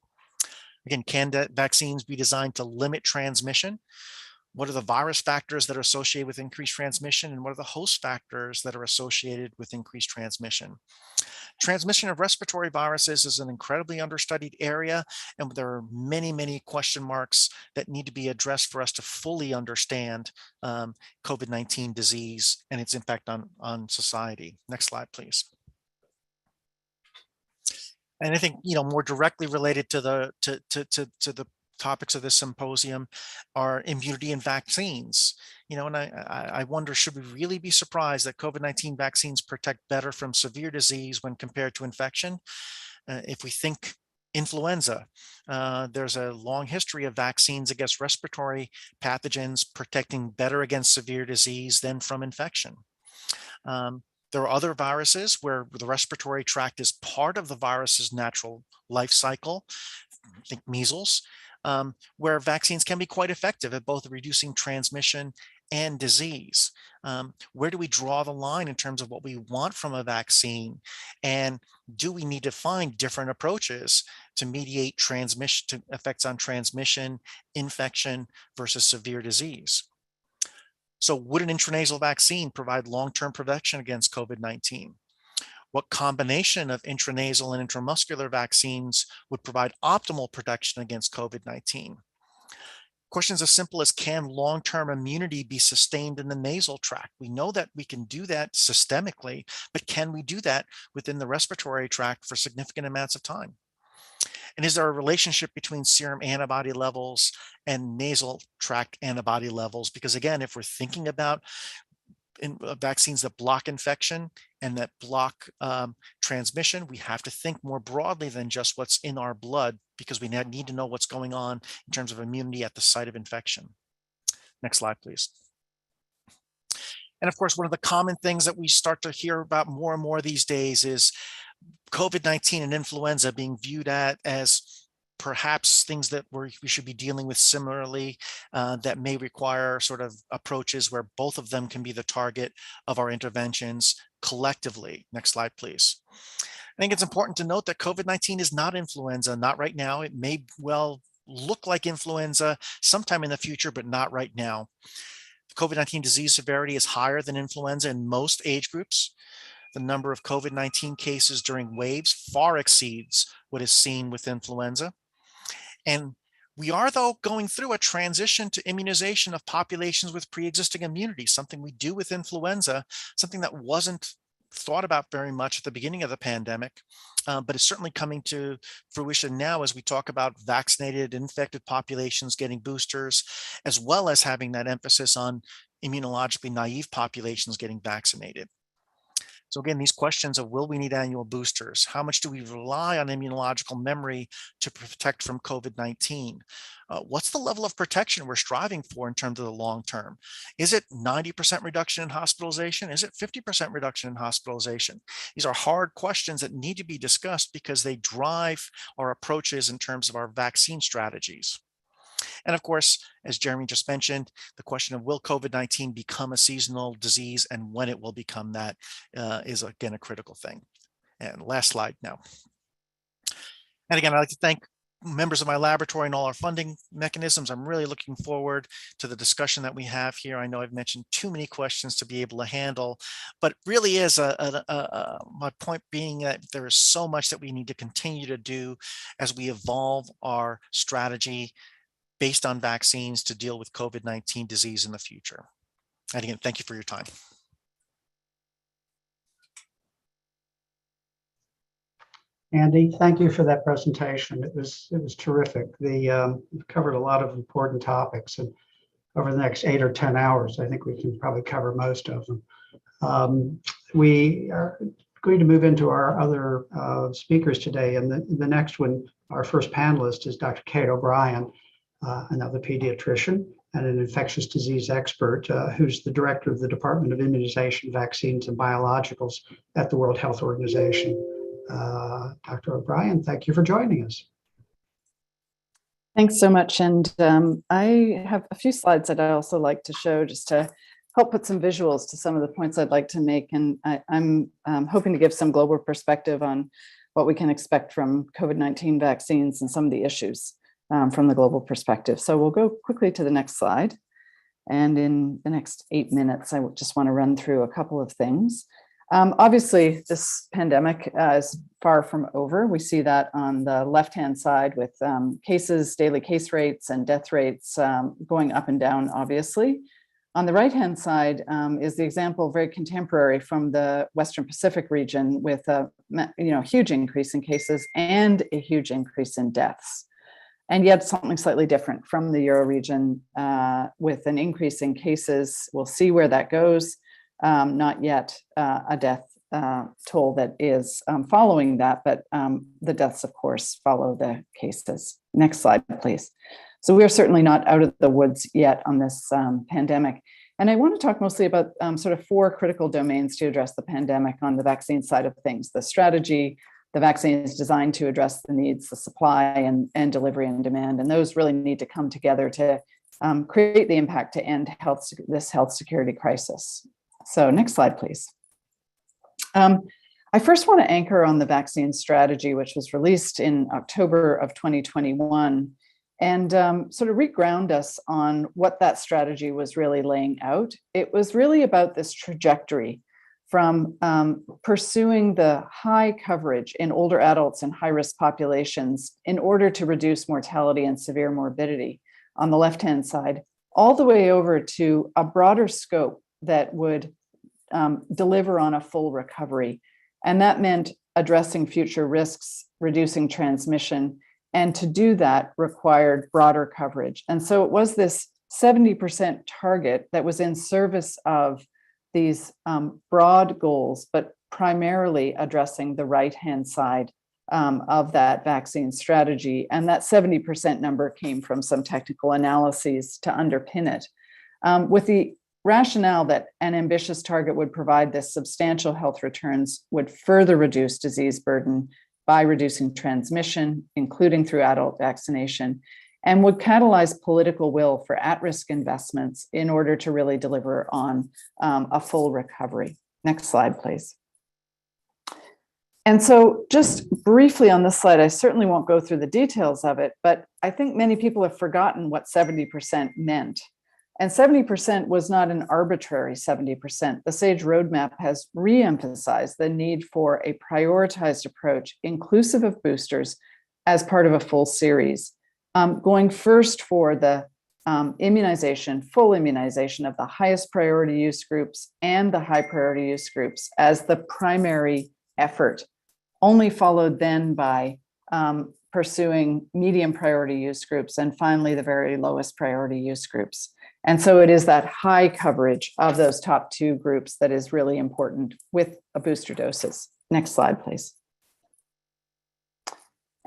Again, can vaccines be designed to limit transmission? What are the virus factors that are associated with increased transmission, and what are the host factors that are associated with increased transmission? Transmission of respiratory viruses is an incredibly understudied area, and there are many, many question marks that need to be addressed for us to fully understand COVID-19 disease and its impact on society. Next slide, please. And I think, more directly related to the topics of this symposium are immunity and vaccines. And I wonder, should we really be surprised that COVID-19 vaccines protect better from severe disease when compared to infection? If we think influenza, there's a long history of vaccines against respiratory pathogens protecting better against severe disease than from infection. There are other viruses where the respiratory tract is part of the virus's natural life cycle. Think measles. Where vaccines can be quite effective at both reducing transmission and disease. Where do we draw the line in terms of what we want from a vaccine? And do we need to find different approaches to mediate transmission, to effects on transmission, infection versus severe disease? So would an intranasal vaccine provide long-term protection against COVID-19? What combination of intranasal and intramuscular vaccines would provide optimal protection against COVID-19? Questions as simple as, can long-term immunity be sustained in the nasal tract? We know that we can do that systemically, but can we do that within the respiratory tract for significant amounts of time? And is there a relationship between serum antibody levels and nasal tract antibody levels? Because again, if we're thinking about vaccines that block infection and that block transmission, we have to think more broadly than just what's in our blood, because we need to know what's going on in terms of immunity at the site of infection. Next slide, please. And of course, one of the common things that we start to hear about more and more these days is COVID-19 and influenza being viewed as perhaps things that we should be dealing with similarly, that may require sort of approaches where both of them can be the target of our interventions collectively. Next slide, please. I think it's important to note that COVID-19 is not influenza, not right now. It may well look like influenza sometime in the future, but not right now. COVID-19 disease severity is higher than influenza in most age groups. The number of COVID-19 cases during waves far exceeds what is seen with influenza. And we are, though, going through a transition to immunization of populations with pre-existing immunity, something we do with influenza, something that wasn't thought about very much at the beginning of the pandemic, but it's certainly coming to fruition now as we talk about vaccinated, infected populations getting boosters, as well as having that emphasis on immunologically naive populations getting vaccinated. So again, these questions of, will we need annual boosters? How much do we rely on immunological memory to protect from COVID-19? What's the level of protection we're striving for in terms of the long term? Is it 90% reduction in hospitalization? Is it 50% reduction in hospitalization? These are hard questions that need to be discussed because they drive our approaches in terms of our vaccine strategies. And of course, as Jeremy just mentioned, the question of, will COVID-19 become a seasonal disease, and when it will become that is again a critical thing. And last slide now. And again, I'd like to thank members of my laboratory and all our funding mechanisms. I'm really looking forward to the discussion that we have here. I know I've mentioned too many questions to be able to handle, but it really is my point being that there is so much that we need to continue to do as we evolve our strategy based on vaccines to deal with COVID-19 disease in the future. And again, thank you for your time. Andy, thank you for that presentation. It was terrific. You've covered a lot of important topics, and over the next 8 or 10 hours, I think we can probably cover most of them. We are going to move into our other speakers today, and the next one, our first panelist, is Dr. Kate O'Brien, another pediatrician and an infectious disease expert who's the director of the Department of Immunization, Vaccines, and Biologicals at the World Health Organization. Dr. O'Brien, thank you for joining us. Thanks so much. And I have a few slides that I also like to show just to help put some visuals to some of the points I'd like to make. And I'm hoping to give some global perspective on what we can expect from COVID-19 vaccines and some of the issues from the global perspective. So we'll go quickly to the next slide. And in the next 8 minutes, I just want to run through a couple of things. Obviously, this pandemic is far from over. We see that on the left-hand side with cases, daily case rates and death rates going up and down, obviously. On the right-hand side is the example, very contemporary, from the Western Pacific region with a huge increase in cases and a huge increase in deaths. And yet something slightly different from the Euro region with an increase in cases. We'll see where that goes. Not yet a death toll that is following that, but the deaths, of course, follow the cases. Next slide, please. So we are certainly not out of the woods yet on this pandemic. And I want to talk mostly about sort of 4 critical domains to address the pandemic on the vaccine side of things: the strategy, the vaccine is designed to address the needs, the supply and delivery and demand. And those really need to come together to create the impact to end this health security crisis. So next slide, please. I first want to anchor on the vaccine strategy, which was released in October of 2021, and sort of reground us on what that strategy was really laying out. It was really about this trajectory from pursuing the high coverage in older adults and high-risk populations in order to reduce mortality and severe morbidity on the left-hand side, all the way over to a broader scope that would deliver on a full recovery. And that meant addressing future risks, reducing transmission, and to do that required broader coverage. And so it was this 70% target that was in service of these broad goals, but primarily addressing the right-hand side of that vaccine strategy. And that 70% number came from some technical analyses to underpin it, with the rationale that an ambitious target would provide this substantial health returns, would further reduce disease burden by reducing transmission, including through adult vaccination, and would catalyze political will for at-risk investments in order to really deliver on a full recovery. Next slide, please. And so just briefly on this slide, I certainly won't go through the details of it, but I think many people have forgotten what 70% meant. And 70% was not an arbitrary 70%. The SAGE roadmap has re-emphasized the need for a prioritized approach, inclusive of boosters, as part of a full series. Going first for the immunization, full immunization of the highest priority use groups and the high priority use groups as the primary effort, only followed then by pursuing medium priority use groups, and finally the very lowest priority use groups. And so it is that high coverage of those top 2 groups that is really important with booster doses. Next slide, please.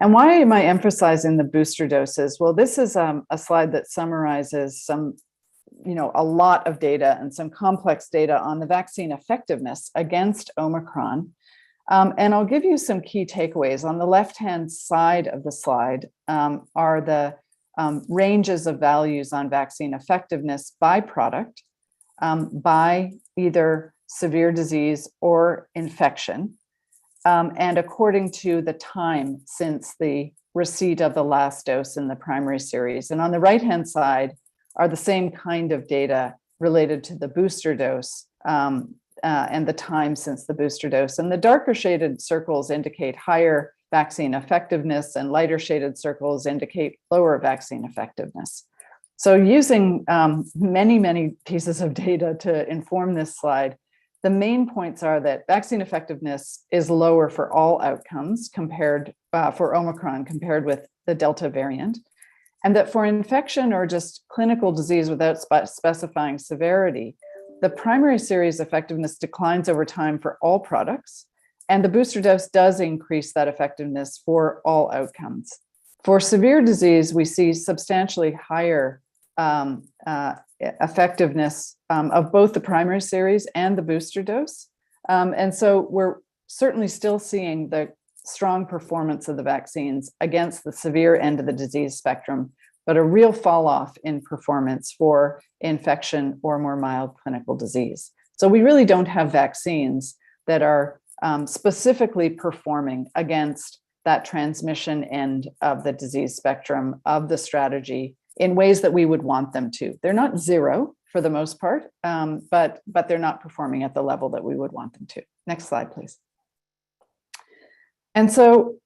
And why am I emphasizing the booster doses? Well, this is a slide that summarizes a lot of data and some complex data on the vaccine effectiveness against Omicron. And I'll give you some key takeaways. On the left-hand side of the slide are the ranges of values on vaccine effectiveness by product, by either severe disease or infection, and according to the time since the receipt of the last dose in the primary series. And on the right-hand side are the same kind of data related to the booster dose and the time since the booster dose. And the darker shaded circles indicate higher vaccine effectiveness, and lighter shaded circles indicate lower vaccine effectiveness. So using many pieces of data to inform this slide, The main points are that vaccine effectiveness is lower for all outcomes compared for Omicron compared with the Delta variant, and that for infection or just clinical disease without specifying severity, the primary series effectiveness declines over time for all products, and the booster dose does increase that effectiveness for all outcomes. For severe disease, we see substantially higher effectiveness of both the primary series and the booster dose. And so we're certainly still seeing the strong performance of the vaccines against the severe end of the disease spectrum, but a real fall off in performance for infection or more mild clinical disease. So we really don't have vaccines that are specifically performing against that transmission end of the disease spectrum of the strategy in ways that we would want them to. They're not zero for the most part, but they're not performing at the level that we would want them to. Next slide, please. And so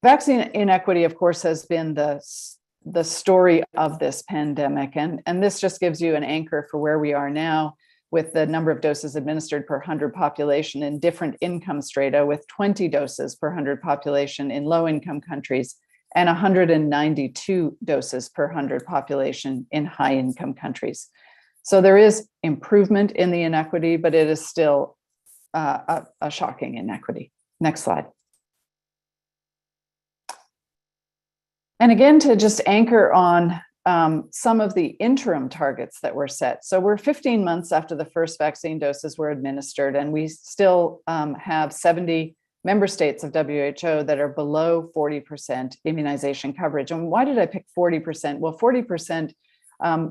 vaccine inequity, of course, has been the story of this pandemic. And this just gives you an anchor for where we are now with the number of doses administered per 100 population in different income strata, with 20 doses per 100 population in low-income countries and 192 doses per 100 population in high-income countries. So there is improvement in the inequity, but it is still a shocking inequity. Next slide. And again, to just anchor on some of the interim targets that were set. So we're 15 months after the first vaccine doses were administered, and we still have 70 member states of WHO that are below 40% immunization coverage. And why did I pick 40%? Well, 40%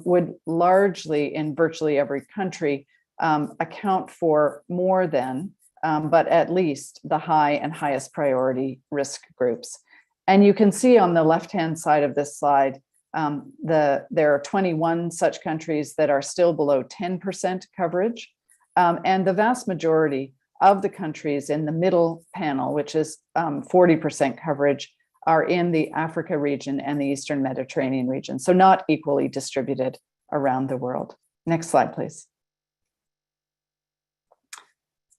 would largely, in virtually every country, account for more than, but at least the high and highest priority risk groups. And you can see on the left-hand side of this slide, there are 21 such countries that are still below 10% coverage. And the vast majority of the countries in the middle panel, which is 40% coverage, are in the Africa region and the Eastern Mediterranean region, so not equally distributed around the world. Next slide, please.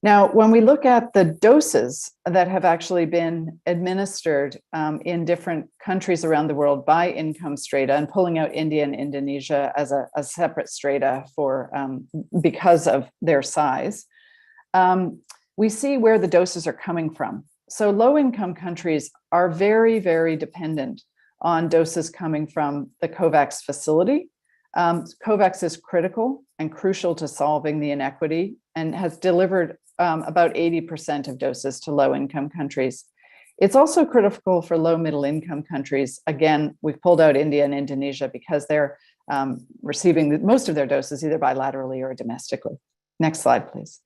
Now, when we look at the doses that have actually been administered in different countries around the world by income strata, and pulling out India and Indonesia as a separate strata for because of their size, we see where the doses are coming from. So low-income countries are very, very dependent on doses coming from the COVAX facility. COVAX is critical and crucial to solving the inequity and has delivered about 80% of doses to low-income countries. It's also critical for low middle income countries. Again, we've pulled out India and Indonesia because they're receiving most of their doses either bilaterally or domestically. Next slide, please.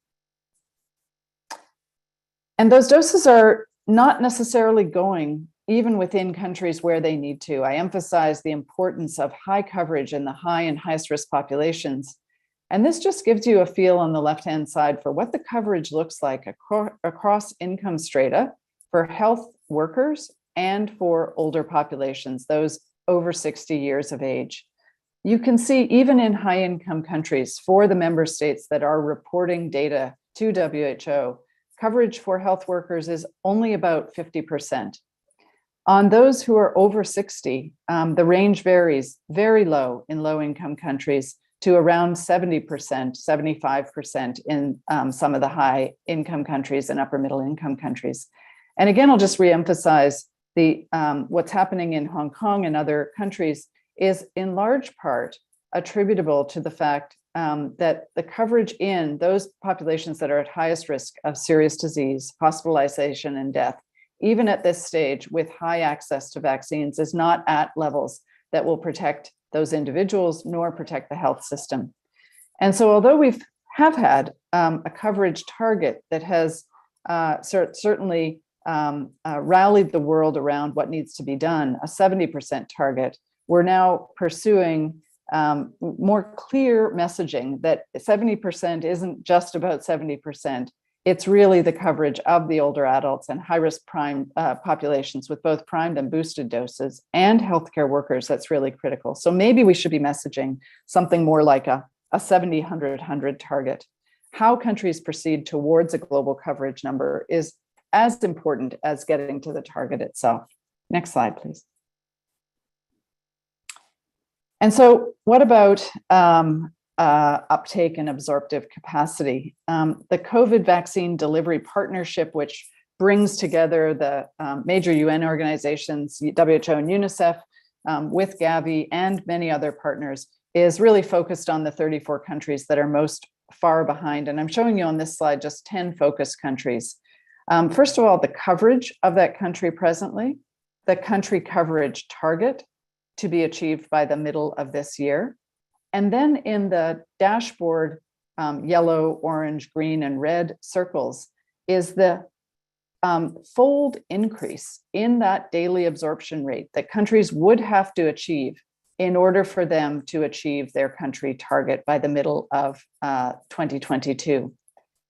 And those doses are not necessarily going even within countries where they need to. I emphasize the importance of high coverage in the high and highest risk populations. And this just gives you a feel on the left-hand side for what the coverage looks like across income strata for health workers and for older populations, those over 60 years of age. You can see even in high-income countries, for the member states that are reporting data to WHO, coverage for health workers is only about 50%. On those who are over 60, the range varies very low in low-income countries to around 70%, 75% in some of the high-income countries and upper middle-income countries. And again, I'll just reemphasize what's happening in Hong Kong and other countries is in large part attributable to the fact that the coverage in those populations that are at highest risk of serious disease, hospitalization, and death, even at this stage with high access to vaccines, is not at levels that will protect those individuals nor protect the health system. And so although we have had a coverage target that has certainly rallied the world around what needs to be done, a 70% target, we're now pursuing more clear messaging that 70% isn't just about 70%. It's really the coverage of the older adults and high-risk prime populations with both primed and boosted doses and healthcare workers that's really critical. So maybe we should be messaging something more like a 70-100-100 target. how countries proceed towards a global coverage number is as important as getting to the target itself. Next slide, please. And so what about uptake and absorptive capacity? The COVID vaccine delivery partnership, which brings together the major UN organizations, WHO and UNICEF, with Gavi and many other partners, is really focused on the 34 countries that are most far behind. And I'm showing you on this slide just 10 focus countries. First of all, the coverage of that country presently, the country coverage target to be achieved by the middle of this year. And then in the dashboard, yellow, orange, green, and red circles is the fold increase in that daily absorption rate that countries would have to achieve in order for them to achieve their country target by the middle of 2022.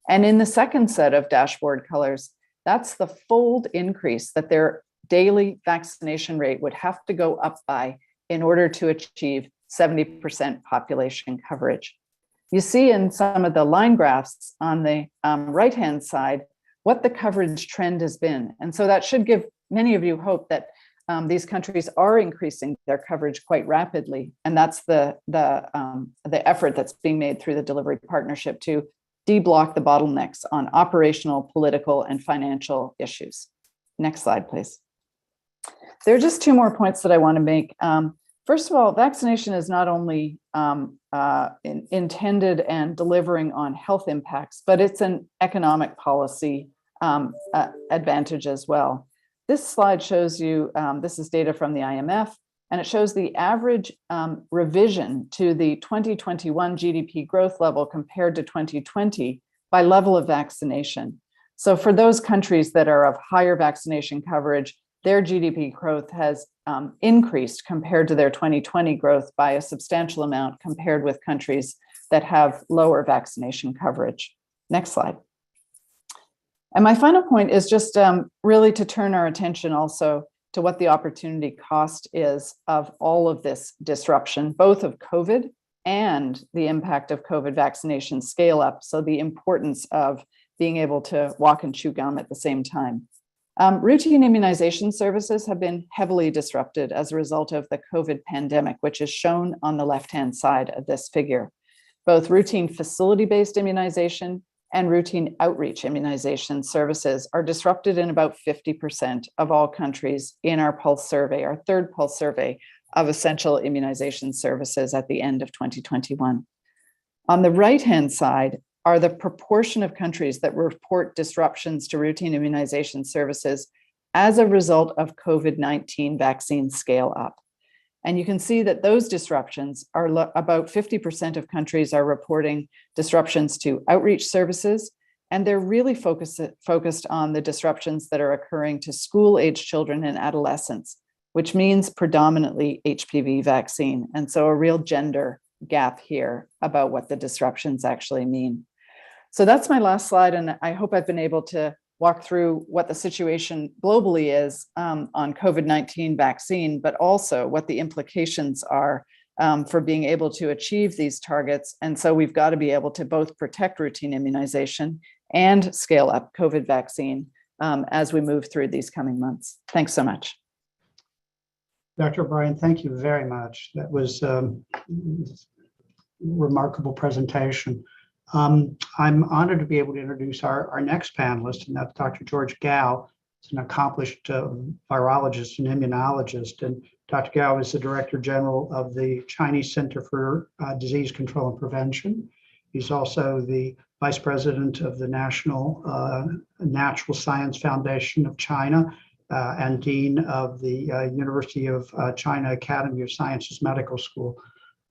And in the second set of dashboard colors, that's the fold increase that their daily vaccination rate would have to go up by in order to achieve 70% population coverage. You see in some of the line graphs on the right-hand side what the coverage trend has been. And so that should give many of you hope that these countries are increasing their coverage quite rapidly. And that's the effort that's being made through the delivery partnership to de-block the bottlenecks on operational, political, and financial issues. Next slide, please. There are just two more points that I want to make. First of all, vaccination is not only intended and delivering on health impacts, but it's an economic policy advantage as well. This slide shows you, this is data from the IMF, and it shows the average revision to the 2021 GDP growth level compared to 2020 by level of vaccination. So for those countries that are of higher vaccination coverage, their GDP growth has increased compared to their 2020 growth by a substantial amount compared with countries that have lower vaccination coverage. Next slide. And my final point is just really to turn our attention also to what the opportunity cost is of all of this disruption, both of COVID and the impact of COVID vaccination scale up. So the importance of being able to walk and chew gum at the same time. Routine immunization services have been heavily disrupted as a result of the COVID pandemic, which is shown on the left-hand side of this figure. Both routine facility-based immunization and routine outreach immunization services are disrupted in about 50% of all countries in our pulse survey, our third pulse survey of essential immunization services at the end of 2021. On the right-hand side are the proportion of countries that report disruptions to routine immunization services as a result of COVID-19 vaccine scale up. And you can see that those disruptions are about 50% of countries are reporting disruptions to outreach services, and they're really focused on the disruptions that are occurring to school-age children and adolescents, which means predominantly HPV vaccine. And so a real gender gap here about what the disruptions actually mean. So that's my last slide, and I hope I've been able to walk through what the situation globally is on COVID-19 vaccine, but also what the implications are for being able to achieve these targets. And so we've got to be able to both protect routine immunization and scale up COVID vaccine as we move through these coming months. Thanks so much. Dr. O'Brien, thank you very much. That was a remarkable presentation. I'm honored to be able to introduce our next panelist, and that's Dr. George Gao. He's an accomplished virologist and immunologist. And Dr. Gao is the Director General of the Chinese Center for Disease Control and Prevention. He's also the Vice President of the National Natural Science Foundation of China and Dean of the University of China Academy of Sciences Medical School.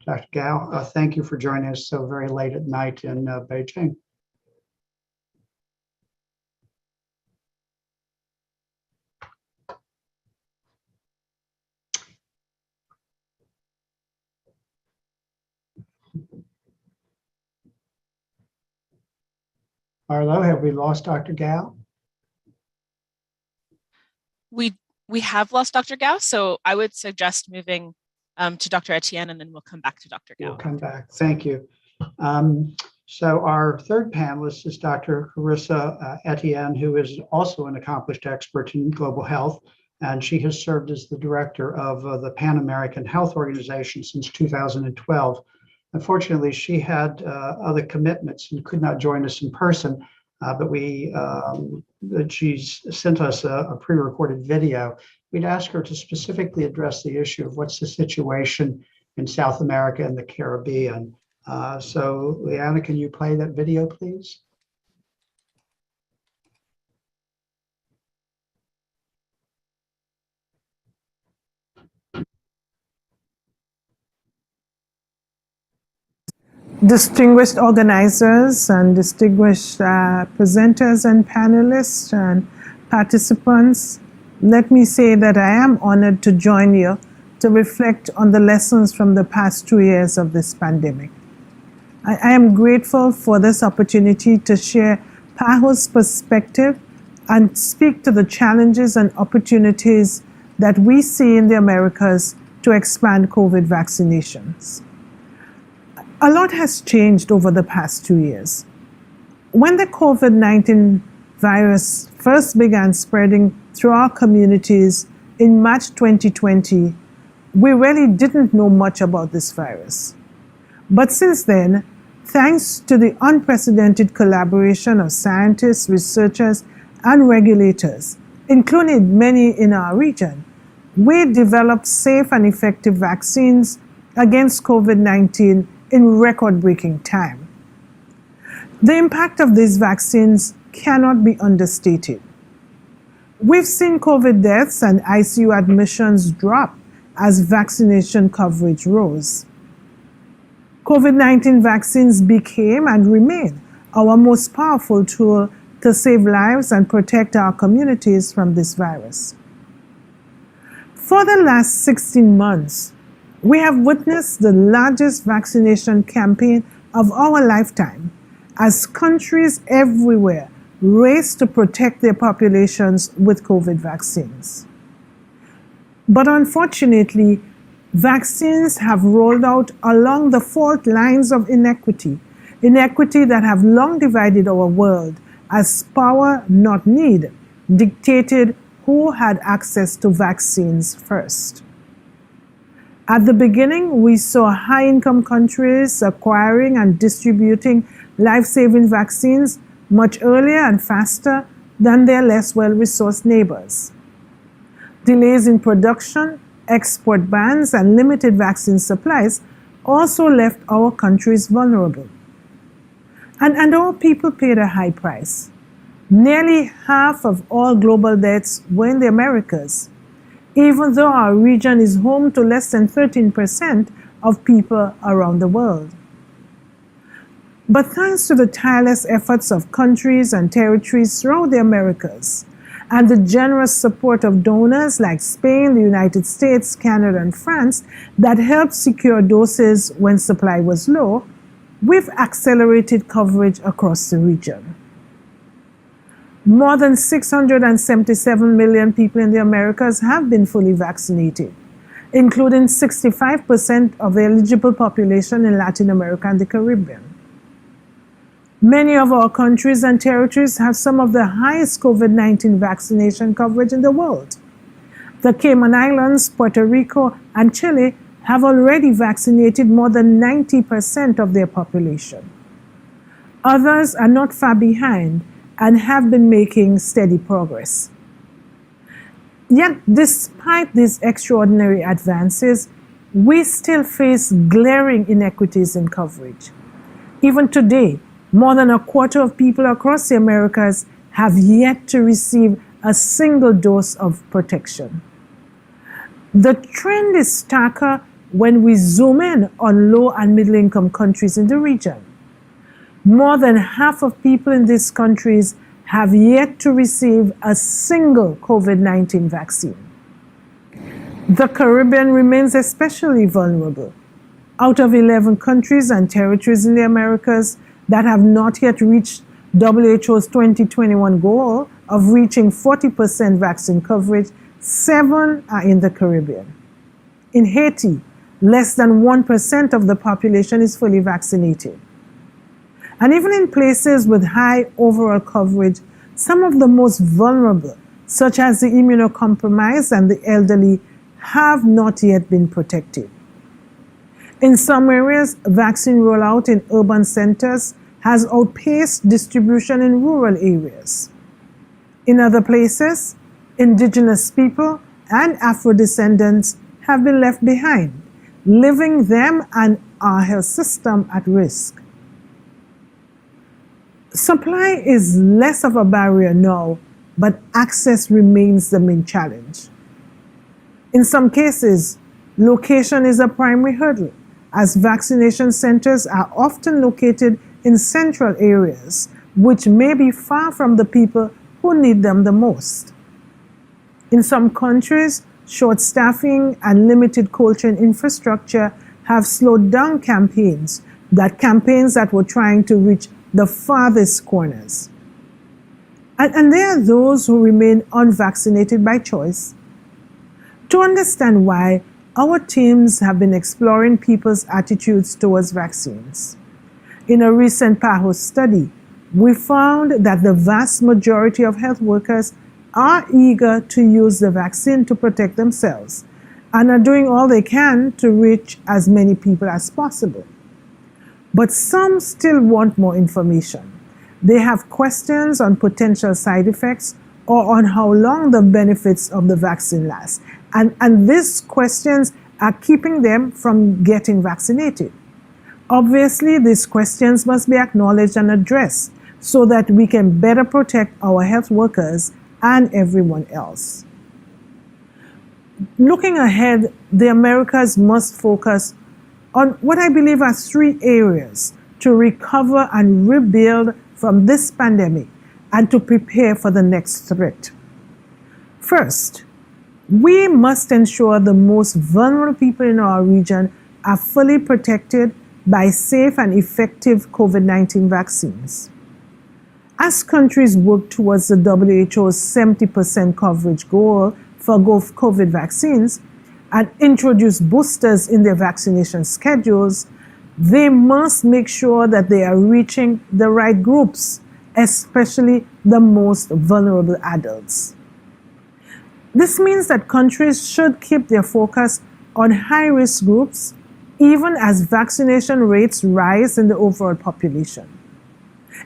Dr. Gao, thank you for joining us so very late at night in Beijing. Arlo, have we lost Dr. Gao? We have lost Dr. Gao, so I would suggest moving to Dr. Etienne, and then we'll come back to Dr. Gao. We'll come back. Thank you. So our third panelist is Dr. Carissa Etienne, who is also an accomplished expert in global health, and she has served as the director of the Pan American Health Organization since 2012. Unfortunately, she had other commitments and could not join us in person, but she's sent us a pre-recorded video. We'd ask her to specifically address the issue of what's the situation in South America and the Caribbean. So Leanna, can you play that video, please? Distinguished organizers and distinguished presenters and panelists and participants, let me say that I am honored to join you to reflect on the lessons from the past 2 years of this pandemic. I am grateful for this opportunity to share PAHO's perspective and speak to the challenges and opportunities that we see in the Americas to expand COVID vaccinations. A lot has changed over the past 2 years. When the COVID-19 virus first began spreading through our communities in March 2020, we really didn't know much about this virus. But since then, thanks to the unprecedented collaboration of scientists, researchers, and regulators, including many in our region, we developed safe and effective vaccines against COVID-19 in record-breaking time. The impact of these vaccines cannot be understated. We've seen COVID deaths and ICU admissions drop as vaccination coverage rose. COVID-19 vaccines became and remain our most powerful tool to save lives and protect our communities from this virus. For the last 16 months, we have witnessed the largest vaccination campaign of our lifetime as countries everywhere race to protect their populations with COVID vaccines. But unfortunately, vaccines have rolled out along the fault lines of inequity that have long divided our world as power, not need, dictated who had access to vaccines first. At the beginning, we saw high-income countries acquiring and distributing life-saving vaccines much earlier and faster than their less well-resourced neighbors. Delays in production, export bans, and limited vaccine supplies also left our countries vulnerable. And our people paid a high price. Nearly half of all global deaths were in the Americas, even though our region is home to less than 13% of people around the world. But thanks to the tireless efforts of countries and territories throughout the Americas, and the generous support of donors like Spain, the United States, Canada, and France that helped secure doses when supply was low, we've accelerated coverage across the region. More than 677 million people in the Americas have been fully vaccinated, including 65% of the eligible population in Latin America and the Caribbean. Many of our countries and territories have some of the highest COVID-19 vaccination coverage in the world. The Cayman Islands, Puerto Rico, and Chile have already vaccinated more than 90% of their population. Others are not far behind and have been making steady progress. Yet, despite these extraordinary advances, we still face glaring inequities in coverage. Even today, more than a quarter of people across the Americas have yet to receive a single dose of protection. The trend is starker when we zoom in on low and middle income countries in the region. More than half of people in these countries have yet to receive a single COVID-19 vaccine. The Caribbean remains especially vulnerable. Out of 11 countries and territories in the Americas that have not yet reached WHO's 2021 goal of reaching 40% vaccine coverage, 7 are in the Caribbean. In Haiti, less than 1% of the population is fully vaccinated. And even in places with high overall coverage, some of the most vulnerable, such as the immunocompromised and the elderly, have not yet been protected. In some areas, vaccine rollout in urban centers has outpaced distribution in rural areas. In other places, indigenous people and Afro-descendants have been left behind, leaving them and our health system at risk. Supply is less of a barrier now, but access remains the main challenge. In some cases, location is a primary hurdle, as vaccination centers are often located in central areas, which may be far from the people who need them the most. In some countries, short staffing and limited cold chain infrastructure have slowed down campaigns that were trying to reach the farthest corners. And there are those who remain unvaccinated by choice. To understand why, our teams have been exploring people's attitudes towards vaccines. In a recent Pekosz study, we found that the vast majority of health workers are eager to use the vaccine to protect themselves and are doing all they can to reach as many people as possible. But some still want more information. They have questions on potential side effects or on how long the benefits of the vaccine last. And these questions are keeping them from getting vaccinated. Obviously, these questions must be acknowledged and addressed so that we can better protect our health workers and everyone else. Looking ahead, the Americas must focus on what I believe are 3 areas to recover and rebuild from this pandemic and to prepare for the next threat. First, we must ensure the most vulnerable people in our region are fully protected by safe and effective COVID-19 vaccines. As countries work towards the WHO's 70% coverage goal for COVID vaccines and introduce boosters in their vaccination schedules, they must make sure that they are reaching the right groups, especially the most vulnerable adults. This means that countries should keep their focus on high-risk groups, even as vaccination rates rise in the overall population.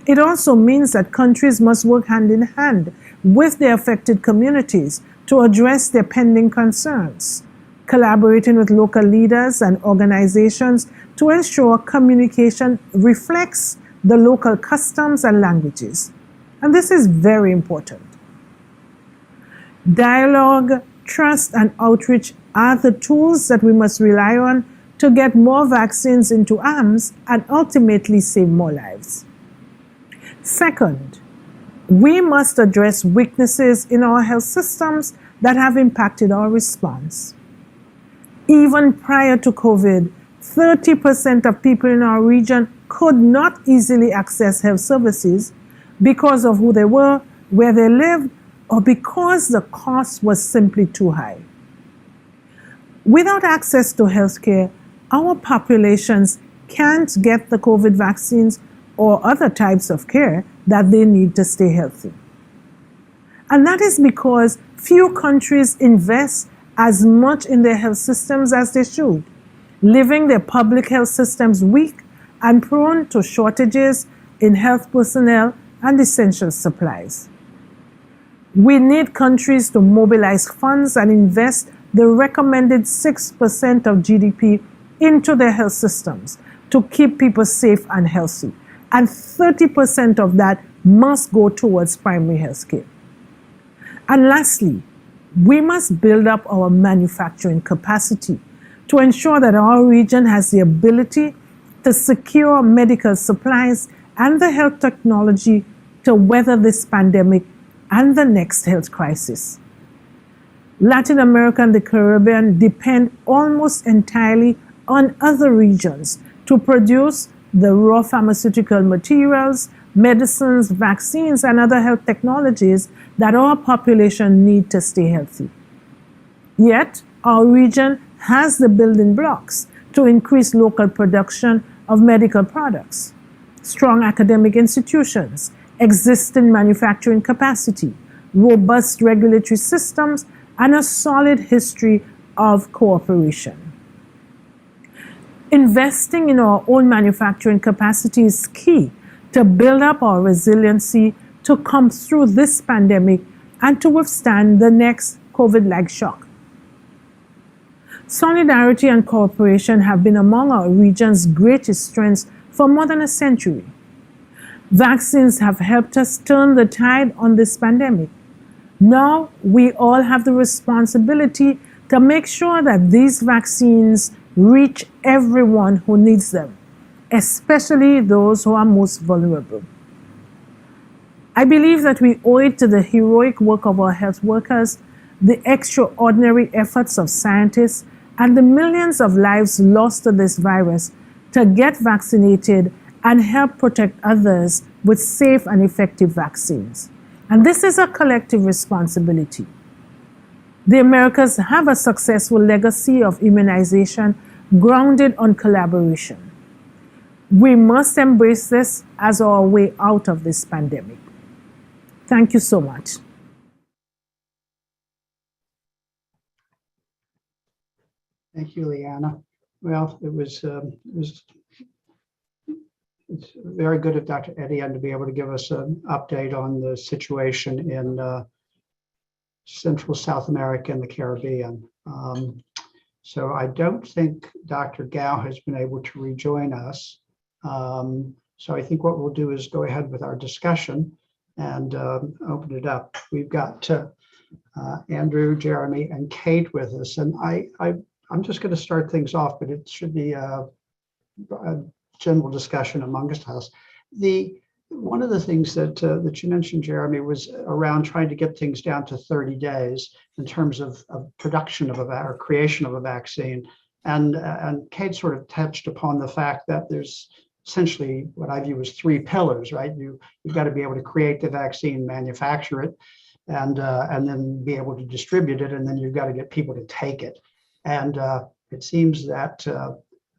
It also means that countries must work hand in hand with the affected communities to address their pending concerns, collaborating with local leaders and organizations to ensure communication reflects the local customs and languages. And this is very important. Dialogue, trust, and outreach are the tools that we must rely on to get more vaccines into arms and ultimately save more lives. Second, we must address weaknesses in our health systems that have impacted our response. Even prior to COVID, 30% of people in our region could not easily access health services because of who they were, where they lived, or because the cost was simply too high. Without access to healthcare, our populations can't get the COVID vaccines or other types of care that they need to stay healthy. And that is because few countries invest as much in their health systems as they should, leaving their public health systems weak and prone to shortages in health personnel and essential supplies. We need countries to mobilize funds and invest the recommended 6% of GDP into their health systems to keep people safe and healthy. And 30% of that must go towards primary health care. And lastly, we must build up our manufacturing capacity to ensure that our region has the ability to secure medical supplies and the health technology to weather this pandemic and the next health crisis. Latin America and the Caribbean depend almost entirely on other regions to produce the raw pharmaceutical materials, medicines, vaccines, and other health technologies that our population need to stay healthy. Yet, our region has the building blocks to increase local production of medical products. strong academic institutions, existing manufacturing capacity, robust regulatory systems, and a solid history of cooperation. Investing in our own manufacturing capacity is key to build up our resiliency to come through this pandemic and to withstand the next COVID-like shock. Solidarity and cooperation have been among our region's greatest strengths for more than a century. Vaccines have helped us turn the tide on this pandemic. Now we all have the responsibility to make sure that these vaccines reach everyone who needs them, especially those who are most vulnerable. I believe that we owe it to the heroic work of our health workers, the extraordinary efforts of scientists, and the millions of lives lost to this virus to get vaccinated and help protect others with safe and effective vaccines. And this is a collective responsibility. The Americas have a successful legacy of immunization grounded on collaboration. We must embrace this as our way out of this pandemic. Thank you so much. Thank you, Leanna. Well, it's very good of Dr. Etienne to be able to give us an update on the situation in Central South America and the Caribbean. So I don't think Dr. Gao has been able to rejoin us. So I think what we'll do is go ahead with our discussion and open it up. We've got Andrew, Jeremy, and Kate with us. And I'm just going to start things off, but it should be a general discussion amongst us. One of the things that you mentioned, Jeremy, was around trying to get things down to 30 days in terms of production of or creation of a vaccine. And Kate sort of touched upon the fact that there's essentially what I view as three pillars, right? You've got to be able to create the vaccine, manufacture it, and then be able to distribute it, and then you've got to get people to take it. And it seems that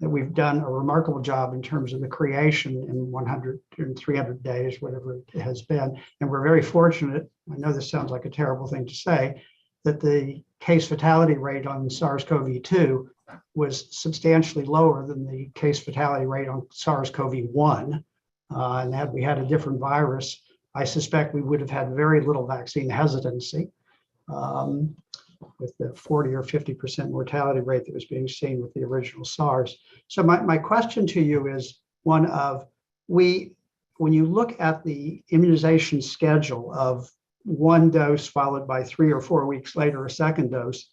we've done a remarkable job in terms of the creation in 100 and 300 days, whatever it has been. And we're very fortunate, I know this sounds like a terrible thing to say, that the case fatality rate on SARS-CoV-2 was substantially lower than the case fatality rate on SARS-CoV-1. And had we had a different virus, I suspect we would have had very little vaccine hesitancy. With the 40 or 50% mortality rate that was being seen with the original SARS. So my question to you is one of, when you look at the immunization schedule of one dose followed by 3 or 4 weeks later, a second dose,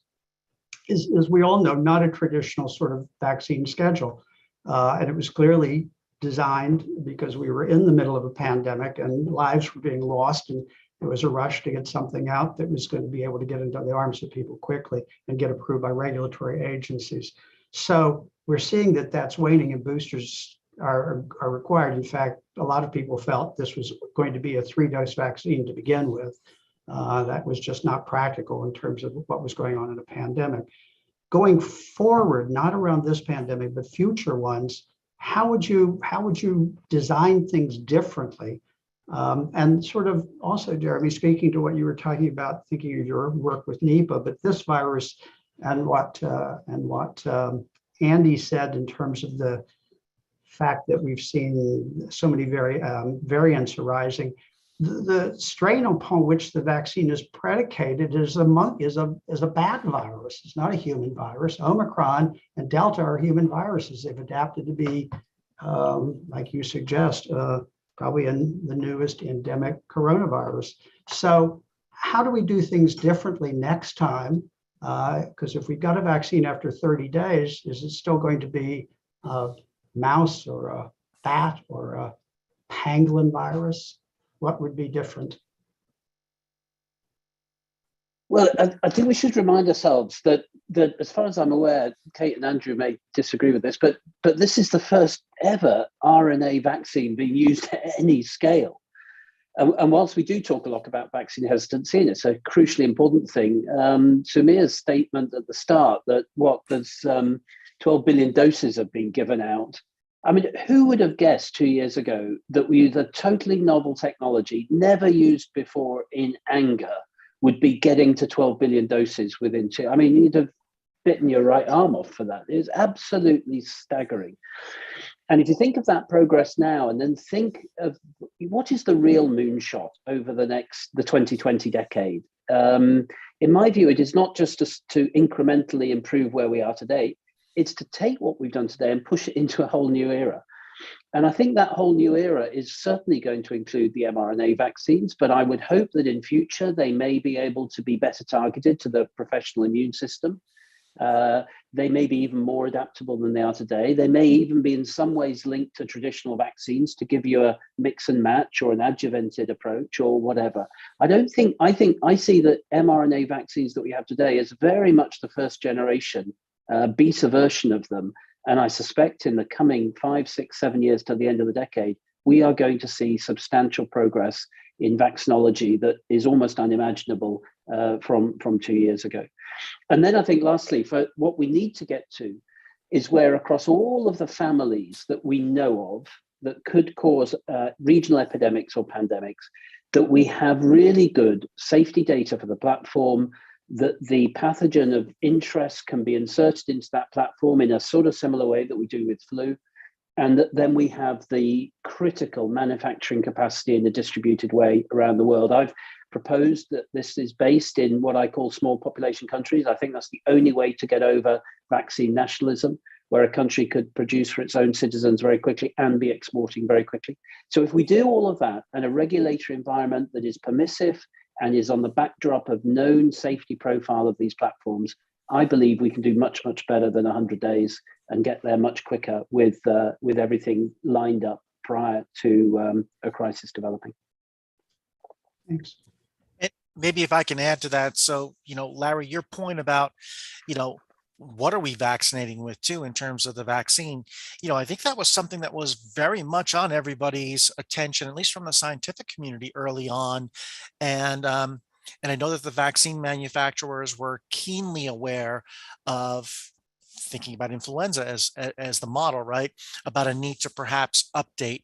is, as we all know, not a traditional sort of vaccine schedule. And it was clearly designed because we were in the middle of a pandemic and lives were being lost, and it was a rush to get something out that was going to be able to get into the arms of people quickly and get approved by regulatory agencies. So we're seeing that that's waning and boosters are required. In fact, a lot of people felt this was going to be a 3-dose vaccine to begin with. That was just not practical in terms of what was going on in a pandemic. Going forward, not around this pandemic, but future ones, how would you design things differently? And sort of also, Jeremy, speaking to what you were talking about, thinking of your work with Nipah, but this virus and what Andy said in terms of the fact that we've seen so many variants arising, the strain upon which the vaccine is predicated is a bat virus. It's not a human virus. Omicron and Delta are human viruses. They've adapted to be, like you suggest, probably in the newest endemic coronavirus. So how do we do things differently next time? Because if we've got a vaccine after 30 days, is it still going to be a mouse or a bat or a pangolin virus? What would be different? Well, I think we should remind ourselves that as far as I'm aware, Kate and Andrew may disagree with this, but this is the first ever RNA vaccine being used at any scale. And whilst we do talk a lot about vaccine hesitancy, and it's a crucially important thing, Soumya's statement at the start that there's 12 billion doses have been given out I mean, who would have guessed 2 years ago that we use a totally novel technology, never used before in anger, would be getting to 12 billion doses within two? I mean, you'd have bitten your right arm off for that. It's absolutely staggering. And if you think of that progress now, and then think of what is the real moonshot over the 2020 decade, in my view, it is not just to incrementally improve where we are today. It's to take what we've done today and push it into a whole new era. And I think that whole new era is certainly going to include the mRNA vaccines, but I would hope that in future they may be able to be better targeted to the professional immune system. They may be even more adaptable than they are today. They may even be in some ways linked to traditional vaccines to give you a mix and match or an adjuvanted approach or whatever. I see that mRNA vaccines that we have today as very much the first generation beta version of them. And I suspect in the coming 5, 6, 7 years to the end of the decade, we are going to see substantial progress in vaccinology that is almost unimaginable from 2 years ago. And then I think lastly, for what we need to get to is where across all of the families that we know of that could cause regional epidemics or pandemics, that we have really good safety data for the platform, that the pathogen of interest can be inserted into that platform in a sort of similar way that we do with flu, and that then we have the critical manufacturing capacity in a distributed way around the world. I've proposed that this is based in what I call small population countries. I think that's the only way to get over vaccine nationalism, where a country could produce for its own citizens very quickly and be exporting very quickly. So if we do all of that and a regulatory environment that is permissive and is on the backdrop of known safety profile of these platforms, I believe we can do much, much better than 100 days and get there much quicker with everything lined up prior to a crisis developing. Thanks. Maybe if I can add to that. So, Larry, your point about, what are we vaccinating with too in terms of the vaccine? I think that was something that was very much on everybody's attention, at least from the scientific community early on. And I know that the vaccine manufacturers were keenly aware of thinking about influenza as the model, right? About a need to perhaps update.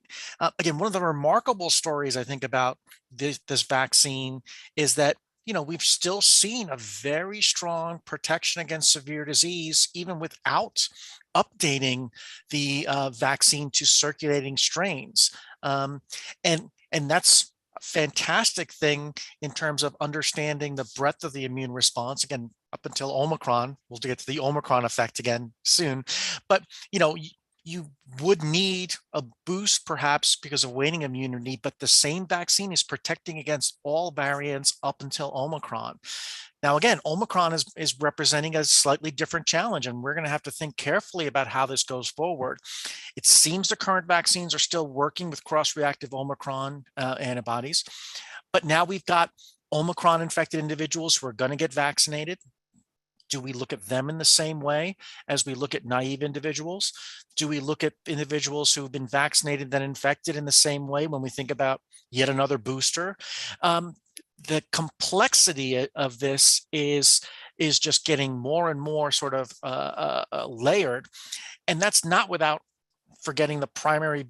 Again, one of the remarkable stories I think about this vaccine is that we've still seen a very strong protection against severe disease, even without updating the vaccine to circulating strains. And that's a fantastic thing in terms of understanding the breadth of the immune response. Again, up until Omicron, we'll get to the Omicron effect again soon. But, you would need a boost perhaps because of waning immunity, but the same vaccine is protecting against all variants up until Omicron. Now, again, Omicron is representing a slightly different challenge, and we're going to have to think carefully about how this goes forward. It seems the current vaccines are still working with cross-reactive Omicron antibodies, but now we've got Omicron-infected individuals who are going to get vaccinated. Do we look at them in the same way as we look at naive individuals? Do we look at individuals who have been vaccinated then infected in the same way when we think about yet another booster? The complexity of this is just getting more and more sort of layered. And that's not without forgetting the primary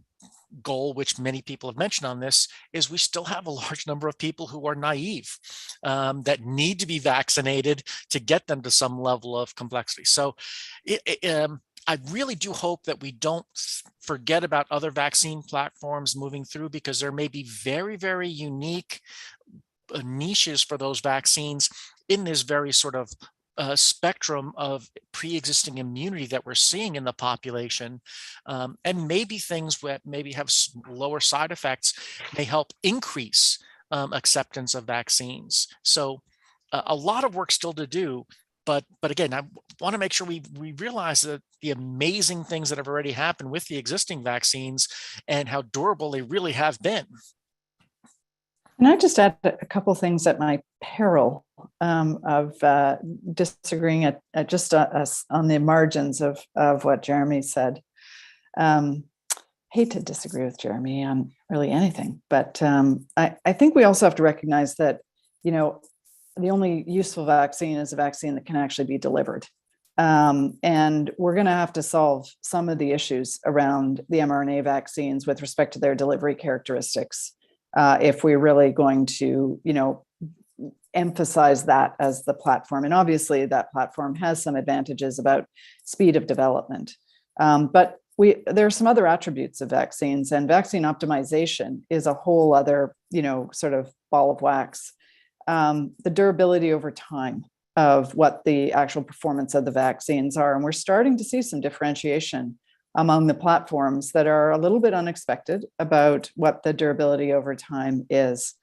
goal, which many people have mentioned on this, is we still have a large number of people who are naive that need to be vaccinated to get them to some level of complexity. So I really do hope that we don't forget about other vaccine platforms moving through, because there may be very, very unique niches for those vaccines in this very sort of spectrum of pre-existing immunity that we're seeing in the population, and maybe things that maybe have lower side effects may help increase acceptance of vaccines. So a lot of work still to do, but again, I want to make sure we realize that the amazing things that have already happened with the existing vaccines and how durable they really have been. And I just add a couple things at my peril of disagreeing at just on the margins of what Jeremy said. Hate to disagree with Jeremy on really anything, but I think we also have to recognize that, the only useful vaccine is a vaccine that can actually be delivered. And we're going to have to solve some of the issues around the mRNA vaccines with respect to their delivery characteristics, if we're really going to, emphasize that as the platform. And obviously that platform has some advantages about speed of development. But there are some other attributes of vaccines, and vaccine optimization is a whole other, sort of ball of wax. The durability over time of what the actual performance of the vaccines are. And we're starting to see some differentiation among the platforms that are a little bit unexpected about what the durability over time is.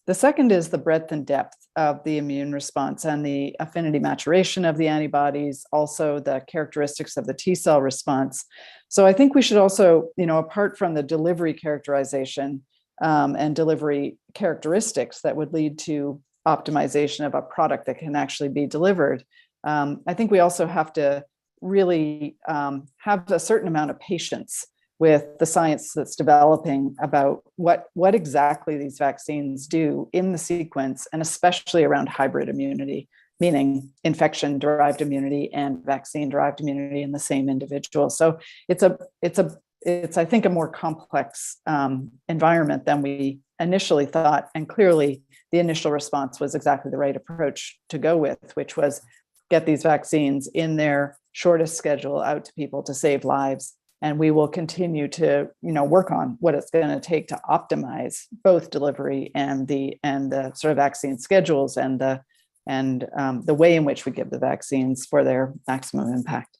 The second is the breadth and depth of the immune response and the affinity maturation of the antibodies, also the characteristics of the T cell response. So I think we should also, apart from the delivery characterization and delivery characteristics that would lead to optimization of a product that can actually be delivered, I think we also have to really have a certain amount of patience with the science that's developing about what exactly these vaccines do in the sequence, and especially around hybrid immunity, meaning infection-derived immunity and vaccine-derived immunity in the same individual. So it's I think a more complex environment than we initially thought, and clearly the initial response was exactly the right approach to go with, which was get these vaccines in their shortest schedule out to people to save lives. And we will continue to, work on what it's going to take to optimize both delivery and the sort of vaccine schedules and the way in which we give the vaccines for their maximum impact.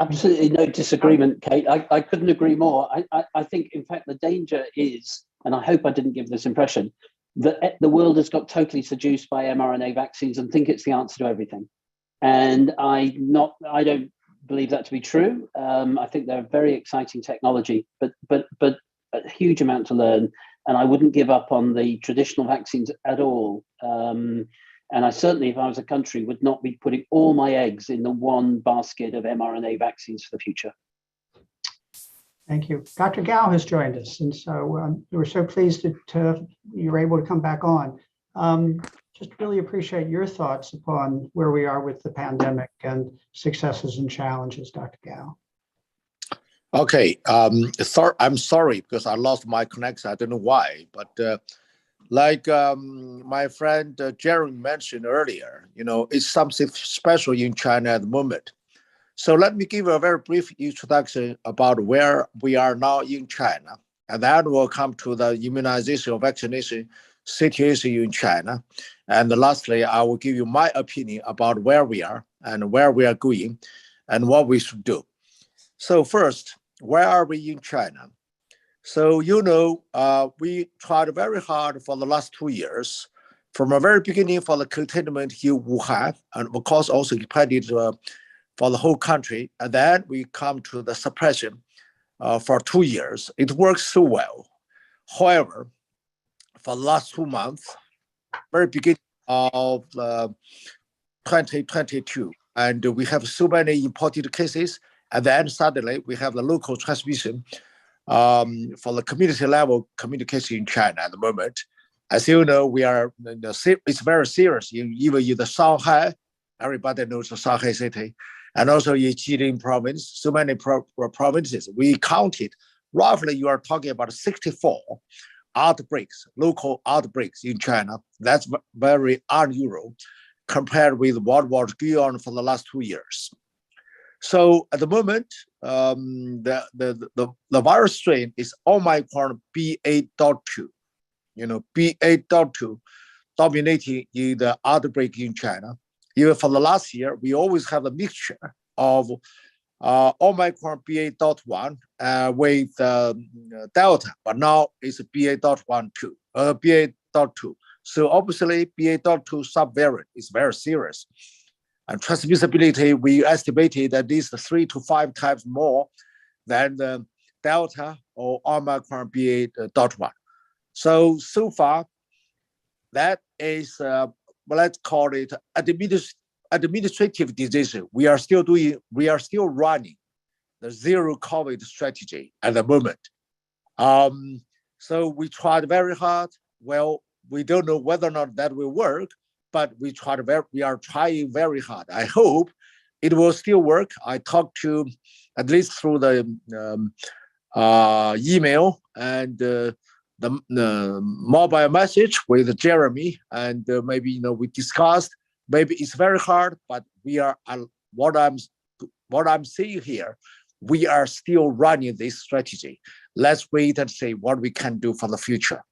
Absolutely no disagreement, Kate. I couldn't agree more. I think, in fact, the danger is, and I hope I didn't give this impression, that the world has got totally seduced by mRNA vaccines and think it's the answer to everything. And I don't believe that to be true. I think they're a very exciting technology, but a huge amount to learn. And I wouldn't give up on the traditional vaccines at all. And I certainly, if I was a country, would not be putting all my eggs in the one basket of mRNA vaccines for the future. Thank you. Dr. Gao has joined us, and so we're so pleased that you were able to come back on. Just really appreciate your thoughts upon where we are with the pandemic and successes and challenges, Dr. Gao. Okay, I'm sorry because I lost my connection. I don't know why, but like my friend Jeremy mentioned earlier, it's something special in China at the moment. So let me give a very brief introduction about where we are now in China, and then we'll come to the immunization or vaccination situation in China. And lastly, I will give you my opinion about where we are and where we are going and what we should do. So first, where are we in China? So, we tried very hard for the last 2 years, from the very beginning for the containment in Wuhan, and of course also expanded for the whole country. And then we come to the suppression for 2 years. It works so well. However, for the last 2 months, very beginning of 2022, and we have so many imported cases, and then suddenly we have the local transmission for the community level communication in China at the moment. As you know, we are it's very serious. Even in the Shanghai, everybody knows the Shanghai city, and also in Jilin province, so many provinces. We counted roughly. You are talking about 64 outbreaks, local outbreaks in China. That's very unusual compared with what was going on for the last 2 years. So at the moment, the virus strain is Omicron BA.2. BA.2 dominating in the outbreak in China. Even for the last year, we always have a mixture of Omicron BA.1 with Delta, but now it's BA.2. So obviously, BA.2 subvariant is very serious. And transmissibility, we estimated at least 3 to 5 times more than the Delta or Omicron BA.1. So far, that is, let's call it administrative decision. We are still running the zero COVID strategy at the moment. So we tried very hard. Well, we don't know whether or not that will work, but we are trying very hard. I hope it will still work. I talked to, at least through the email and the mobile message with Jeremy, and maybe we discussed. Maybe it's very hard, but we are what I'm seeing here. We are still running this strategy. Let's wait and see what we can do for the future.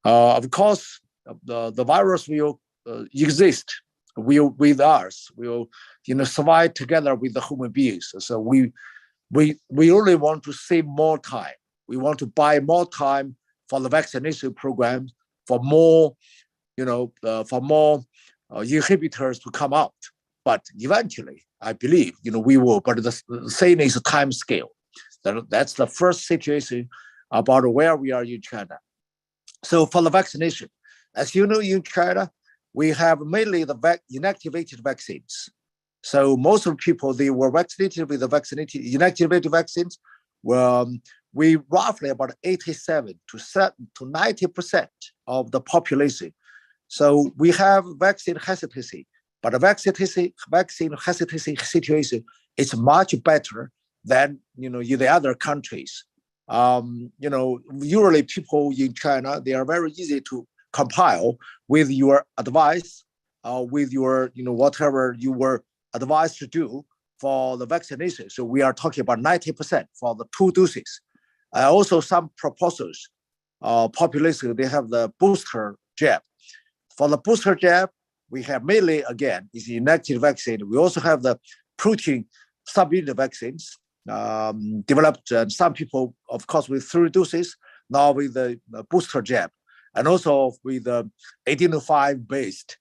Of course, the virus will exist. Will with us. Will survive together with the human beings. So we only want to save more time. We want to buy more time for the vaccination program, for more, inhibitors to come out. But eventually, I believe, we will. But the thing is a time scale. That's the first situation about where we are in China. So for the vaccination, as you know, in China, we have mainly the inactivated vaccines. So most of the people, they were vaccinated with the inactivated vaccines. Well, we roughly about 87 to 90% of the population. So we have vaccine hesitancy, but the vaccine hesitancy situation is much better than in the other countries. Usually people in China, they are very easy to compile with your advice, with your whatever you were advised to do for the vaccination. So we are talking about 90% for the 2 doses. Also, some proposals, population, they have the booster jab. For the booster jab, we have mainly, again, is the inactive vaccine. We also have the protein subunit vaccines developed, and some people, of course, with 3 doses, now with the booster jab, and also with the adeno5-based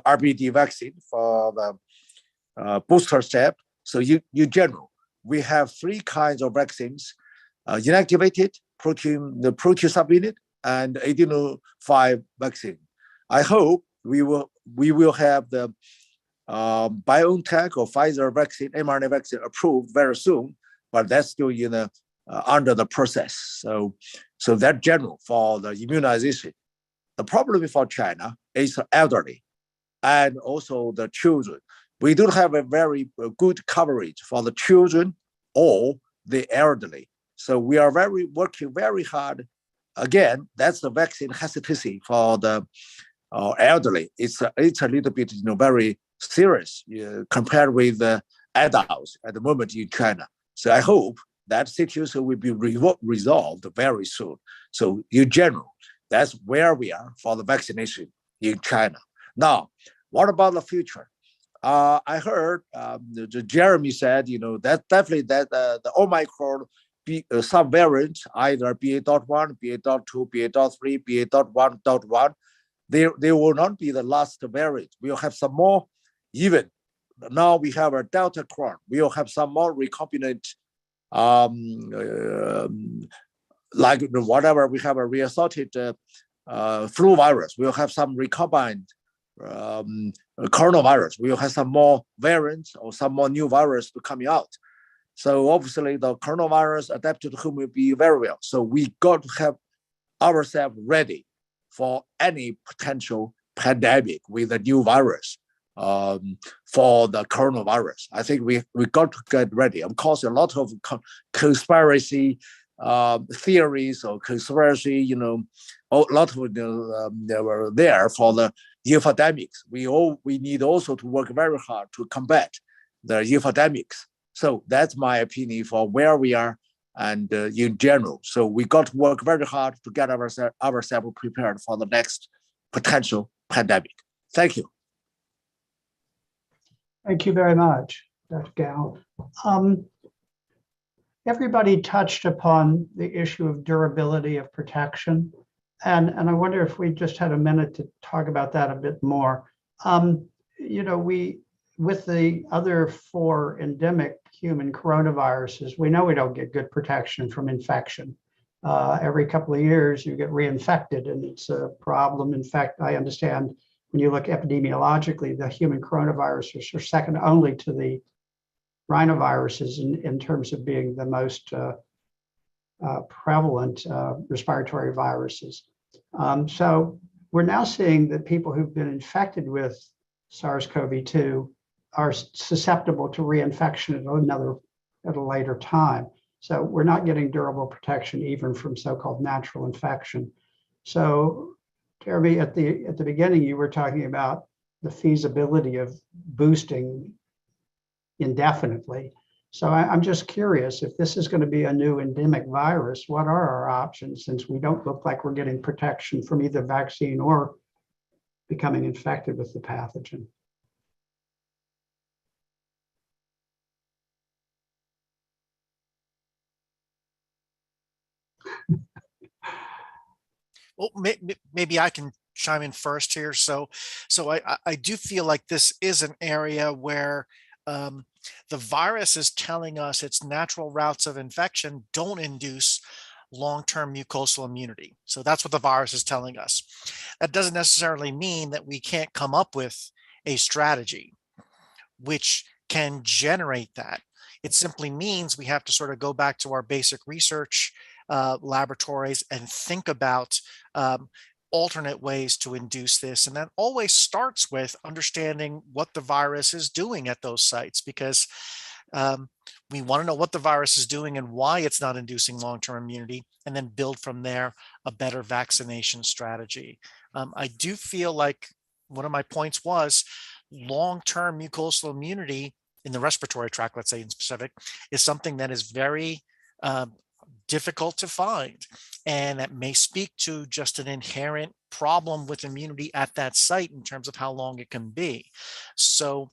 RBD vaccine for the booster jab. So in general, we have 3 kinds of vaccines: inactivated, the protein subunit, and adeno5 vaccine. I hope we will have the BioNTech or Pfizer vaccine, mRNA vaccine approved very soon, but that's still under the process. So that general for the immunization. The problem for China is the elderly and also the children. We don't have a very good coverage for the children or the elderly. So we are working very hard. Again, that's the vaccine hesitancy for the elderly. It's a little bit very serious compared with the adults at the moment in China. So I hope that situation will be resolved very soon. So in general, that's where we are for the vaccination in China. Now, what about the future? I heard Jeremy said, that definitely that the Omicron subvariant, either BA.1, BA.2, BA.3, BA.1.1, they will not be the last variant. We'll have some more. Even now we have a Delta Cron. We'll have some more recombinant, like whatever, we have a reassorted flu virus. We'll have some recombinant coronavirus. We'll have some more variants or some more new virus to coming out. So obviously the coronavirus adapted to whom will be very well. So we got to have ourselves ready for any potential pandemic with a new virus for the coronavirus. I think we got to get ready. Of course, a lot of conspiracy theories or conspiracy, a lot of they were there for the epidemics. We need also to work very hard to combat the epidemics. So that's my opinion for where we are and in general. So we got to work very hard to get ourselves prepared for the next potential pandemic. Thank you. Thank you very much, Dr. Gao. Everybody touched upon the issue of durability of protection. And I wonder if we just had a minute to talk about that a bit more. With the other 4 endemic human coronaviruses, we know we don't get good protection from infection. Every couple of years you get reinfected, and it's a problem. In fact, I understand when you look epidemiologically, the human coronaviruses are second only to the rhinoviruses in terms of being the most prevalent respiratory viruses. So we're now seeing that people who've been infected with SARS-CoV-2 are susceptible to reinfection at a later time. So we're not getting durable protection even from so-called natural infection. So, Jeremy, at the beginning, you were talking about the feasibility of boosting indefinitely. So I'm just curious, if this is going to be a new endemic virus, what are our options, since we don't look like we're getting protection from either vaccine or becoming infected with the pathogen? Well, maybe I can chime in first here. So I do feel like this is an area where the virus is telling us its natural routes of infection don't induce long-term mucosal immunity. So that's what the virus is telling us. That doesn't necessarily mean that we can't come up with a strategy which can generate that. It simply means we have to sort of go back to our basic research laboratories and think about alternate ways to induce this. And that always starts with understanding what the virus is doing at those sites, because we want to know what the virus is doing and why it's not inducing long-term immunity, and then build from there a better vaccination strategy. I do feel like one of my points was long-term mucosal immunity in the respiratory tract, let's say in specific, is something that is very difficult to find. And that may speak to just an inherent problem with immunity at that site in terms of how long it can be. So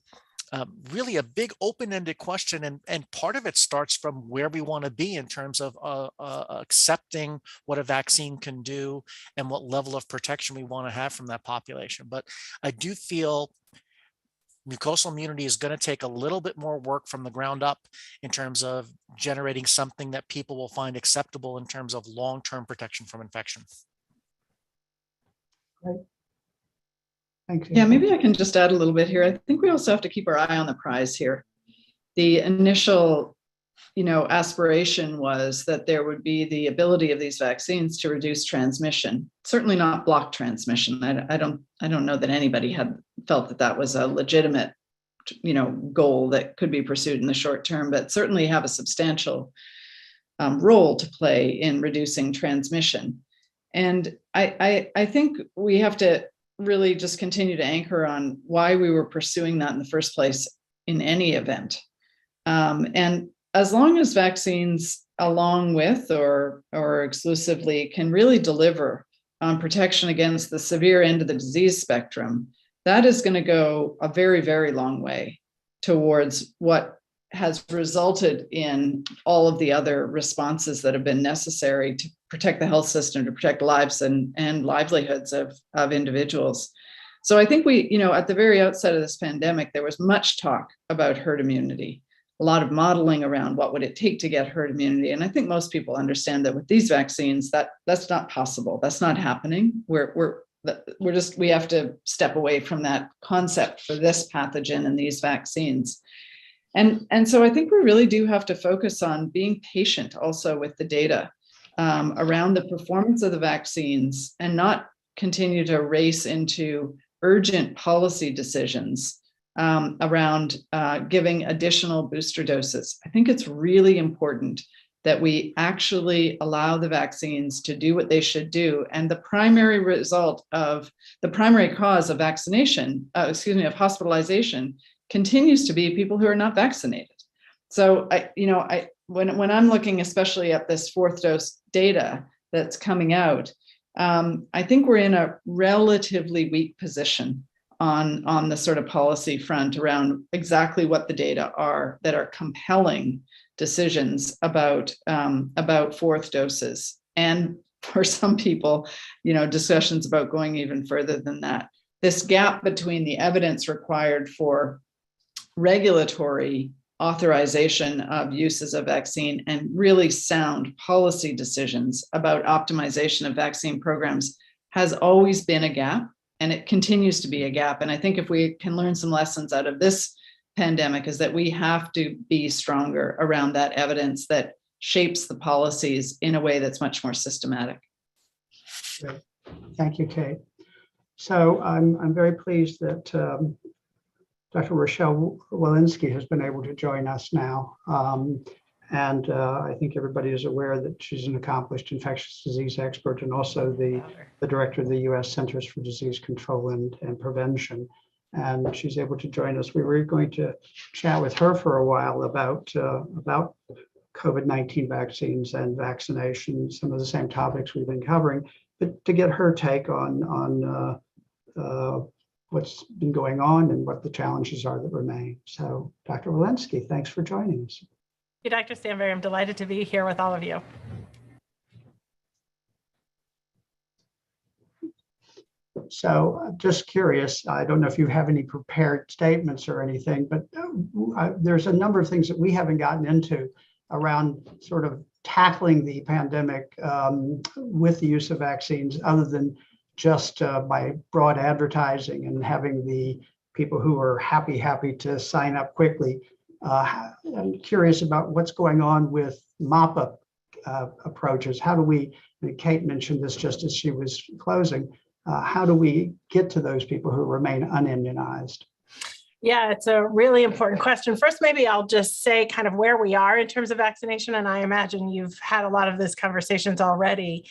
really a big open-ended question. And part of it starts from where we want to be in terms of accepting what a vaccine can do and what level of protection we want to have from that population. But I do feel mucosal immunity is going to take a little bit more work from the ground up in terms of generating something that people will find acceptable in terms of long-term protection from infection. Right. Thank you. Yeah, maybe I can just add a little bit here. I think we also have to keep our eye on the prize here. The initial, aspiration was that there would be the ability of these vaccines to reduce transmission, certainly not block transmission. I don't know that anybody had felt that that was a legitimate, goal that could be pursued in the short term, but certainly have a substantial role to play in reducing transmission. And I think we have to really just continue to anchor on why we were pursuing that in the first place in any event. And as long as vaccines, along with or exclusively, can really deliver on protection against the severe end of the disease spectrum, that is going to go a very, very long way towards what has resulted in all of the other responses that have been necessary to protect the health system, to protect lives and livelihoods of individuals. So I think we, at the very outset of this pandemic, there was much talk about herd immunity, a lot of modeling around what would it take to get herd immunity. And I think most people understand that with these vaccines, that's not possible. That's not happening. We have to step away from that concept for this pathogen and these vaccines. And so I think we really do have to focus on being patient also with the data around the performance of the vaccines, and not continue to race into urgent policy decisions around giving additional booster doses. I think it's really important that we actually allow the vaccines to do what they should do. And the primary cause of of hospitalization continues to be people who are not vaccinated. So when I'm looking especially at this fourth dose data that's coming out, I think we're in a relatively weak position on the sort of policy front around exactly what the data are that are compelling decisions about fourth doses. And for some people, discussions about going even further than that. This gap between the evidence required for regulatory authorization of uses of vaccine and really sound policy decisions about optimization of vaccine programs has always been a gap, and it continues to be a gap. And I think if we can learn some lessons out of this pandemic, is that we have to be stronger around that evidence that shapes the policies in a way that's much more systematic. Great. Thank you, Kate. So I'm very pleased that Dr. Rochelle Walensky has been able to join us now. And I think everybody is aware that she's an accomplished infectious disease expert and also the director of the U.S. Centers for Disease Control and Prevention. And she's able to join us. We were going to chat with her for a while about COVID-19 vaccines and vaccination, some of the same topics we've been covering, but to get her take on what's been going on and what the challenges are that remain. So, Dr. Walensky, thanks for joining us. Hey, Dr. Stanberry, I'm delighted to be here with all of you. So just curious, I don't know if you have any prepared statements or anything, but there's a number of things that we haven't gotten into around sort of tackling the pandemic with the use of vaccines, other than just by broad advertising and having the people who are happy to sign up quickly. I'm curious about what's going on with mop-up approaches. How do we, and Kate mentioned this just as she was closing, how do we get to those people who remain unimmunized? Yeah, it's a really important question. First, maybe I'll just say kind of where we are in terms of vaccination, and I imagine you've had a lot of these conversations already.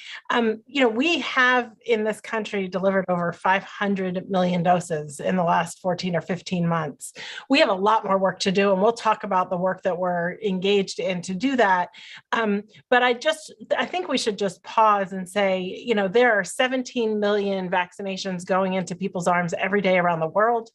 We have in this country delivered over 500 million doses in the last 14 or 15 months. We have a lot more work to do, and we'll talk about the work that we're engaged in to do that. But I think we should just pause and say, there are 17 million vaccinations going into people's arms every day around the world,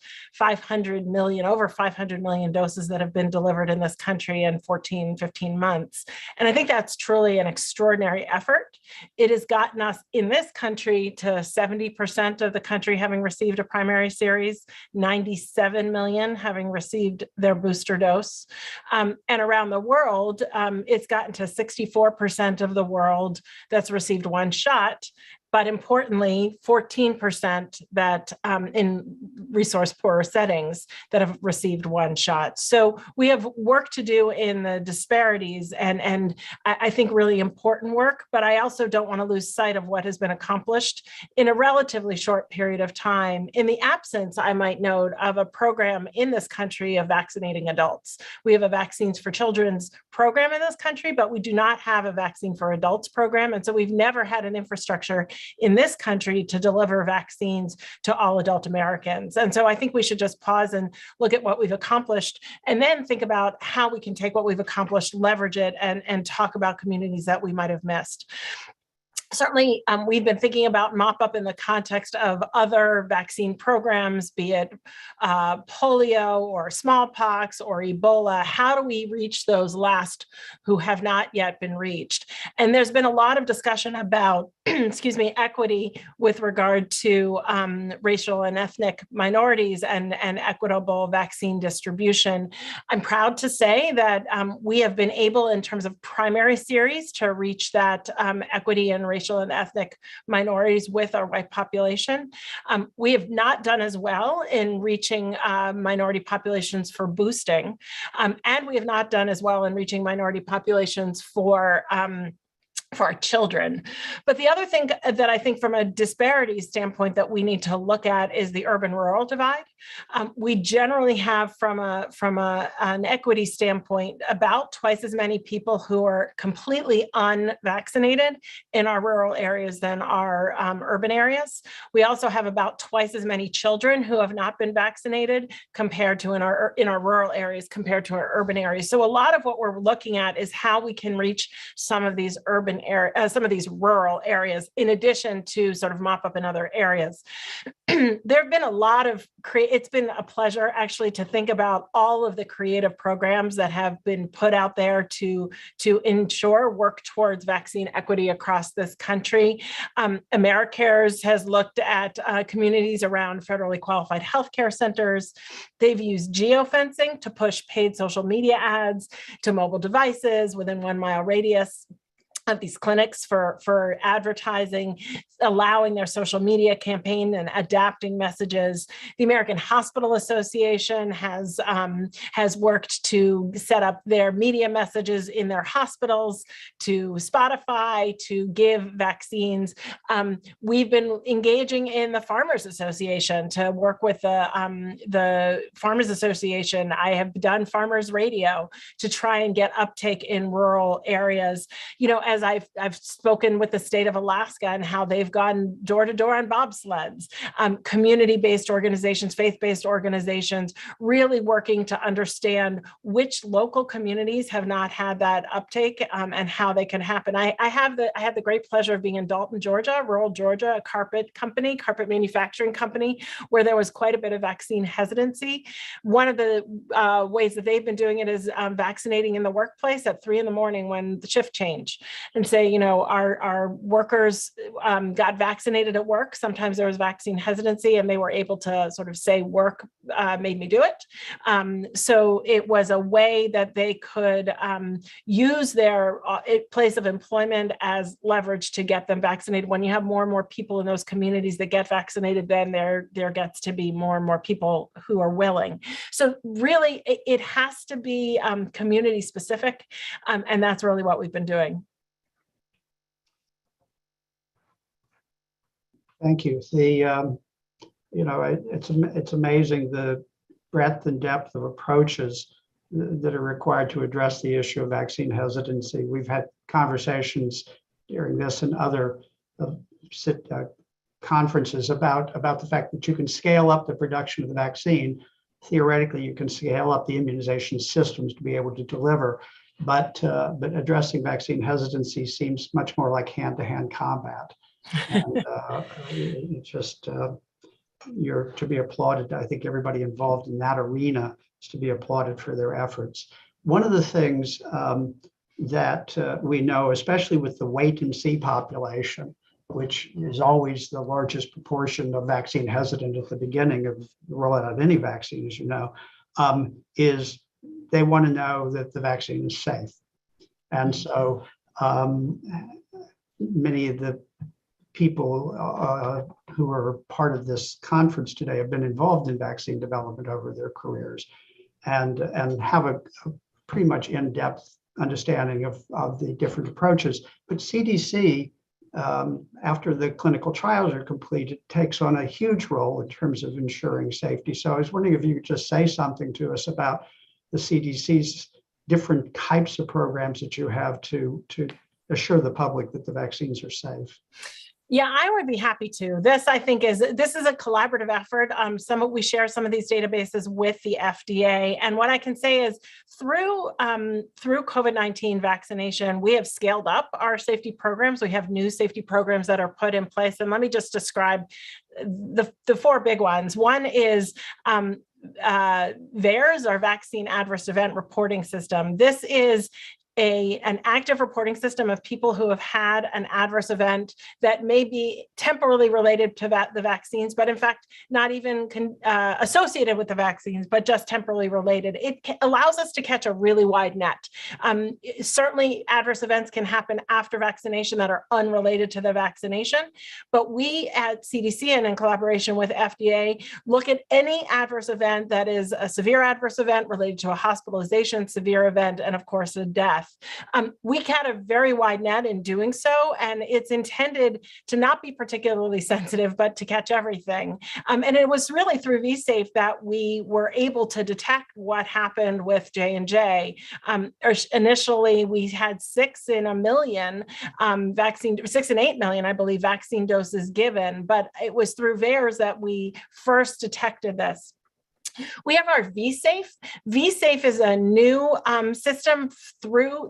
over 500 million doses that have been delivered in this country in 14, 15 months. And I think that's truly an extraordinary effort. It has gotten us in this country to 70% of the country having received a primary series, 97 million having received their booster dose. And around the world, it's gotten to 64% of the world that's received one shot. But importantly, 14% that in resource poorer settings that have received one shot. So we have work to do in the disparities and I think really important work, but I also don't want to lose sight of what has been accomplished in a relatively short period of time in the absence, I might note, of a program in this country of vaccinating adults. We have a Vaccines for Children's program in this country, but we do not have a Vaccine for Adults program. And so we've never had an infrastructure in this country to deliver vaccines to all adult Americans. And so I think we should just pause and look at what we've accomplished and then think about how we can take what we've accomplished, leverage it, and talk about communities that we might have missed. Certainly, we've been thinking about mop-up in the context of other vaccine programs, be it polio or smallpox or Ebola. How do we reach those last who have not yet been reached? And there's been a lot of discussion about, equity with regard to racial and ethnic minorities and equitable vaccine distribution. I'm proud to say that we have been able, in terms of primary series, to reach that equity and racial and ethnic minorities with our white population. We have not done as well in reaching minority populations for boosting, and we have not done as well in reaching minority populations for our children. But the other thing that I think from a disparity standpoint that we need to look at is the urban-rural divide. We generally have, from an equity standpoint, about twice as many people who are completely unvaccinated in our rural areas than our urban areas. We also have about twice as many children who have not been vaccinated compared to in our rural areas compared to our urban areas. So a lot of what we're looking at is how we can reach some of these some of these rural areas, in addition to sort of mop up in other areas. There have been a lot of it's been a pleasure actually to think about all of the creative programs that have been put out there to ensure work towards vaccine equity across this country. AmeriCares has looked at communities around federally qualified healthcare centers. They've used geofencing to push paid social media ads to mobile devices within 1 mile radius. of these clinics for advertising, allowing their social media campaign and adapting messages. The American Hospital Association has worked to set up their media messages in their hospitals, to Spotify, to give vaccines. We've been engaging in the Farmers Association to work with the Farmers Association. I have done farmers radio to try and get uptake in rural areas. As I've spoken with the state of Alaska and how they've gone door to door on bobsleds, community-based organizations, faith-based organizations, really working to understand which local communities have not had that uptake and how they can happen. I had the great pleasure of being in Dalton, Georgia, rural Georgia, a carpet manufacturing company, where there was quite a bit of vaccine hesitancy. One of the ways that they've been doing it is vaccinating in the workplace at 3 a.m. when the shift changed, and say, our workers got vaccinated at work. Sometimes there was vaccine hesitancy, and they were able to sort of say, work made me do it. So it was a way that they could use their place of employment as leverage to get them vaccinated. When you have more and more people in those communities that get vaccinated, then there gets to be more and more people who are willing. So really, it has to be community specific, and that's really what we've been doing. Thank you. It's amazing the breadth and depth of approaches that are required to address the issue of vaccine hesitancy. We've had conversations during this and other conferences about the fact that you can scale up the production of the vaccine. Theoretically, you can scale up the immunization systems to be able to deliver, but addressing vaccine hesitancy seems much more like hand-to-hand combat. And it's just, you're to be applauded. I think everybody involved in that arena is to be applauded for their efforts. One of the things that we know, especially with the wait and see population, which is always the largest proportion of vaccine hesitant at the beginning of the rollout of any vaccine, as you know, is they want to know that the vaccine is safe. And so many of the people who are part of this conference today have been involved in vaccine development over their careers and have a pretty much in-depth understanding of the different approaches. But CDC, after the clinical trials are completed, takes on a huge role in terms of ensuring safety. So I was wondering if you could just say something to us about the CDC's different types of programs that you have to assure the public that the vaccines are safe. Yeah, I would be happy to. This, I think, is a collaborative effort. We share some of these databases with the FDA, and what I can say is through COVID-19 vaccination, we have scaled up our safety programs. We have new safety programs that are put in place, and let me just describe the 4 big ones. One is VAERS, our Vaccine Adverse Event Reporting System. This is an active reporting system of people who have had an adverse event that may be temporarily related to the vaccines, but in fact, not even associated with the vaccines, but just temporarily related. It allows us to catch a really wide net. Certainly, adverse events can happen after vaccination that are unrelated to the vaccination, but we at CDC and in collaboration with FDA look at any adverse event that is a severe adverse event related to a hospitalization, severe event, and of course, a death. We cat a very wide net in doing so, and it's intended to not be particularly sensitive, but to catch everything. And it was really through VSafe that we were able to detect what happened with J&J. Initially, we had 6 in 8 million, I believe, vaccine doses given, but it was through VAERS that we first detected this. We have our VSafe. VSafe is a new system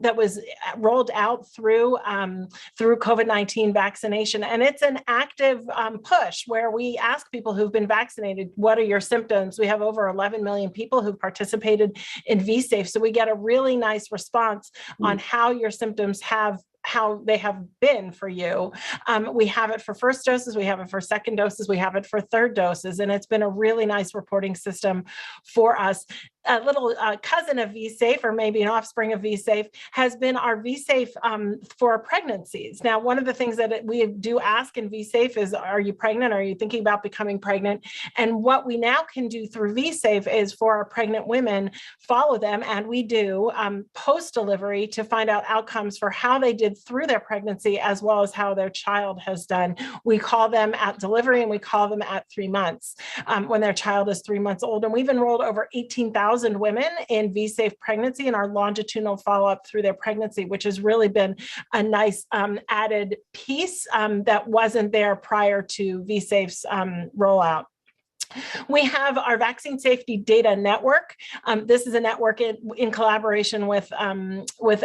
that was rolled out through COVID-19 vaccination, and it's an active push where we ask people who've been vaccinated, what are your symptoms? We have over 11 million people who've participated in VSafe, so we get a really nice response on how your symptoms how they have been for you. We have it for first doses, we have it for second doses, we have it for third doses, and it's been a really nice reporting system for us. a little cousin of VSafe, or maybe an offspring of VSafe, has been our VSafe for pregnancies. Now, one of the things that we do ask in VSafe is, are you pregnant? Are you thinking about becoming pregnant? And what we now can do through VSafe is for our pregnant women, follow them, and we do post-delivery to find out outcomes for how they did through their pregnancy, as well as how their child has done. We call them at delivery, and we call them at 3 months when their child is 3 months old. And we've enrolled over 18,000 women in VSafe pregnancy and our longitudinal follow-up through their pregnancy, which has really been a nice added piece that wasn't there prior to VSafe's rollout. We have our vaccine safety data network. This is a network in collaboration with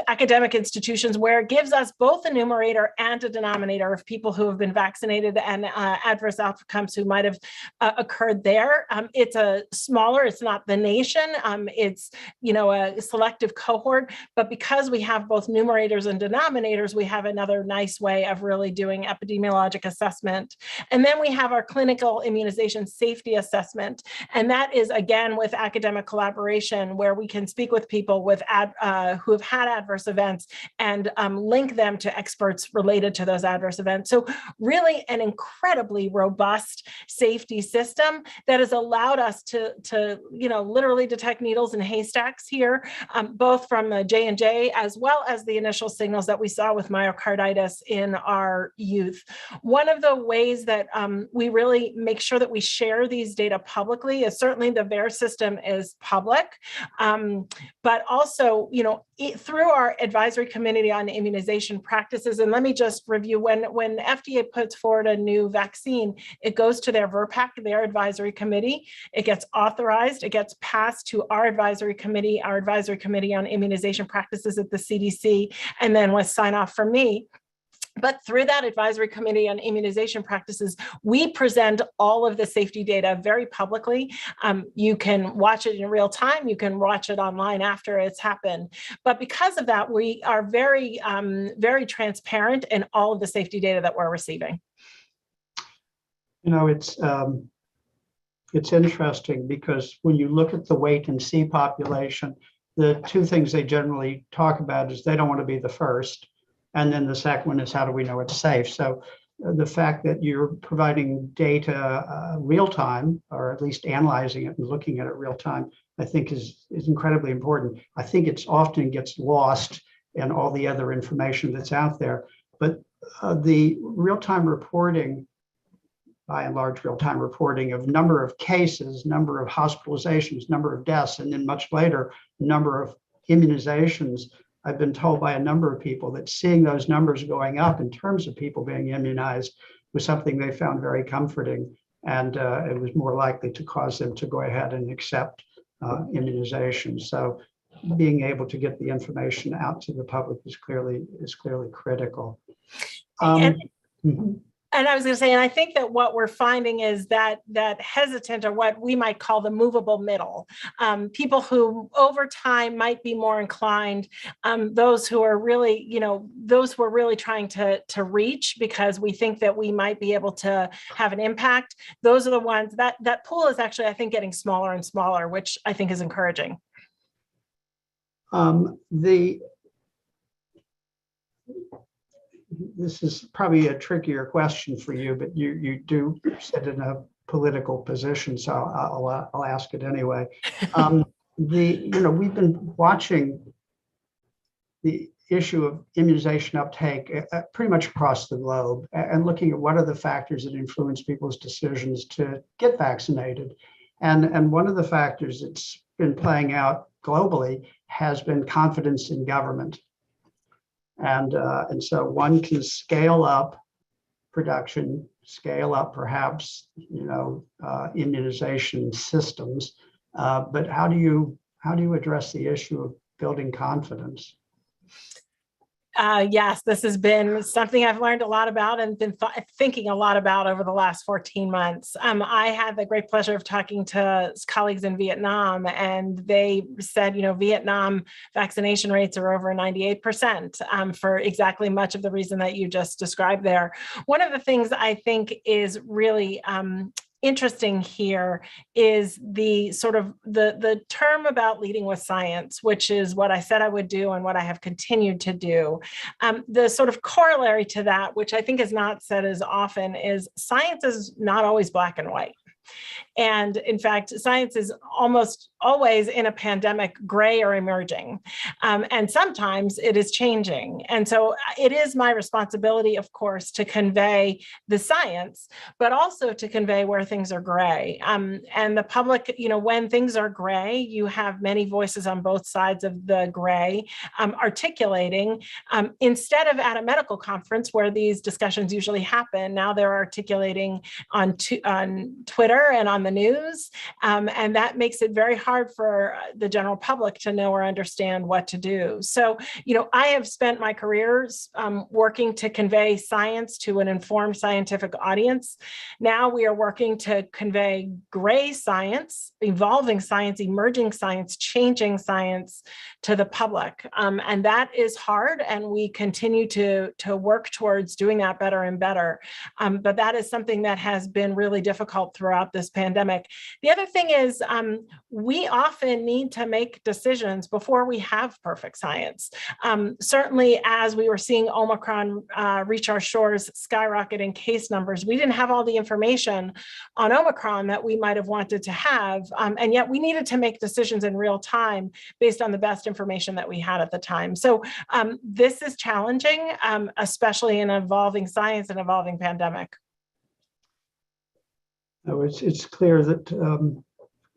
academic institutions, where it gives us both a numerator and a denominator of people who have been vaccinated and adverse outcomes who might have occurred there. It's a smaller, it's not the nation, it's a selective cohort, but because we have both numerators and denominators, we have another nice way of really doing epidemiologic assessment. And then we have our clinical immunization safety assessment. And that is, again, with academic collaboration, where we can speak with people with who have had adverse events and link them to experts related to those adverse events. So really an incredibly robust safety system that has allowed us to literally detect needles in haystacks here, both from the J&J as well as the initial signals that we saw with myocarditis in our youth. One of the ways that we really make sure that we share these data publicly is certainly the VAERS system is public, but also, through our advisory committee on immunization practices. And let me just review, when FDA puts forward a new vaccine, it goes to their VRPAC, their advisory committee, it gets authorized, it gets passed to our advisory committee on immunization practices at the CDC, and then with sign off from me. But through that advisory committee on immunization practices, we present all of the safety data very publicly. You can watch it in real time. You can watch it online after it's happened. But because of that, we are very, very transparent in all of the safety data that we're receiving. It's interesting because when you look at the wait and see population, the two things they generally talk about is they don't want to be the first. And then the second one is, how do we know it's safe? So the fact that you're providing data real time, or at least analyzing it and looking at it real time, I think is incredibly important. I think it's often gets lost in all the other information that's out there. But the real-time reporting, by and large real-time reporting of number of cases, number of hospitalizations, number of deaths, and then much later, number of immunizations, I've been told by a number of people that seeing those numbers going up in terms of people being immunized was something they found very comforting, and it was more likely to cause them to go ahead and accept immunization. So being able to get the information out to the public is clearly critical. And I was going to say, and I think that what we're finding is that hesitant, or what we might call the movable middle, people who over time might be more inclined, those who are really, those who are really trying to reach, because we think that we might be able to have an impact. Those are the ones that pool is actually, I think, getting smaller and smaller, which I think is encouraging. This is probably a trickier question for you, but you do sit in a political position, so I'll ask it anyway. We've been watching the issue of immunization uptake pretty much across the globe, and looking at what are the factors that influence people's decisions to get vaccinated. And one of the factors that's been playing out globally has been confidence in government. And so one can scale up production, scale up perhaps, immunization systems, but how do you address the issue of building confidence? Yes, this has been something I've learned a lot about and been thinking a lot about over the last 14 months. I had the great pleasure of talking to colleagues in Vietnam, and they said, Vietnam vaccination rates are over 98% for exactly much of the reason that you just described there. One of the things I think is really interesting here is the sort of the term about leading with science, which is what I said I would do and what I have continued to do. The sort of corollary to that, which I think is not said as often, is science is not always black and white. And in fact, science is almost always in a pandemic gray or emerging. And sometimes it is changing. And so it is my responsibility, of course, to convey the science, but also to convey where things are gray. And the public, when things are gray, you have many voices on both sides of the gray articulating. Instead of at a medical conference where these discussions usually happen, now they're articulating on Twitter and on the news. And that makes it very hard for the general public to know or understand what to do. So, I have spent my careers working to convey science to an informed scientific audience. Now we are working to convey gray science, evolving science, emerging science, changing science to the public. And that is hard, and we continue to work towards doing that better and better. But that is something that has been really difficult throughout this pandemic. The other thing is we often need to make decisions before we have perfect science. Certainly, as we were seeing Omicron reach our shores, skyrocketing case numbers, we didn't have all the information on Omicron that we might have wanted to have. And yet we needed to make decisions in real time based on the best information that we had at the time. So this is challenging, especially in evolving science and evolving pandemic. No, it's clear that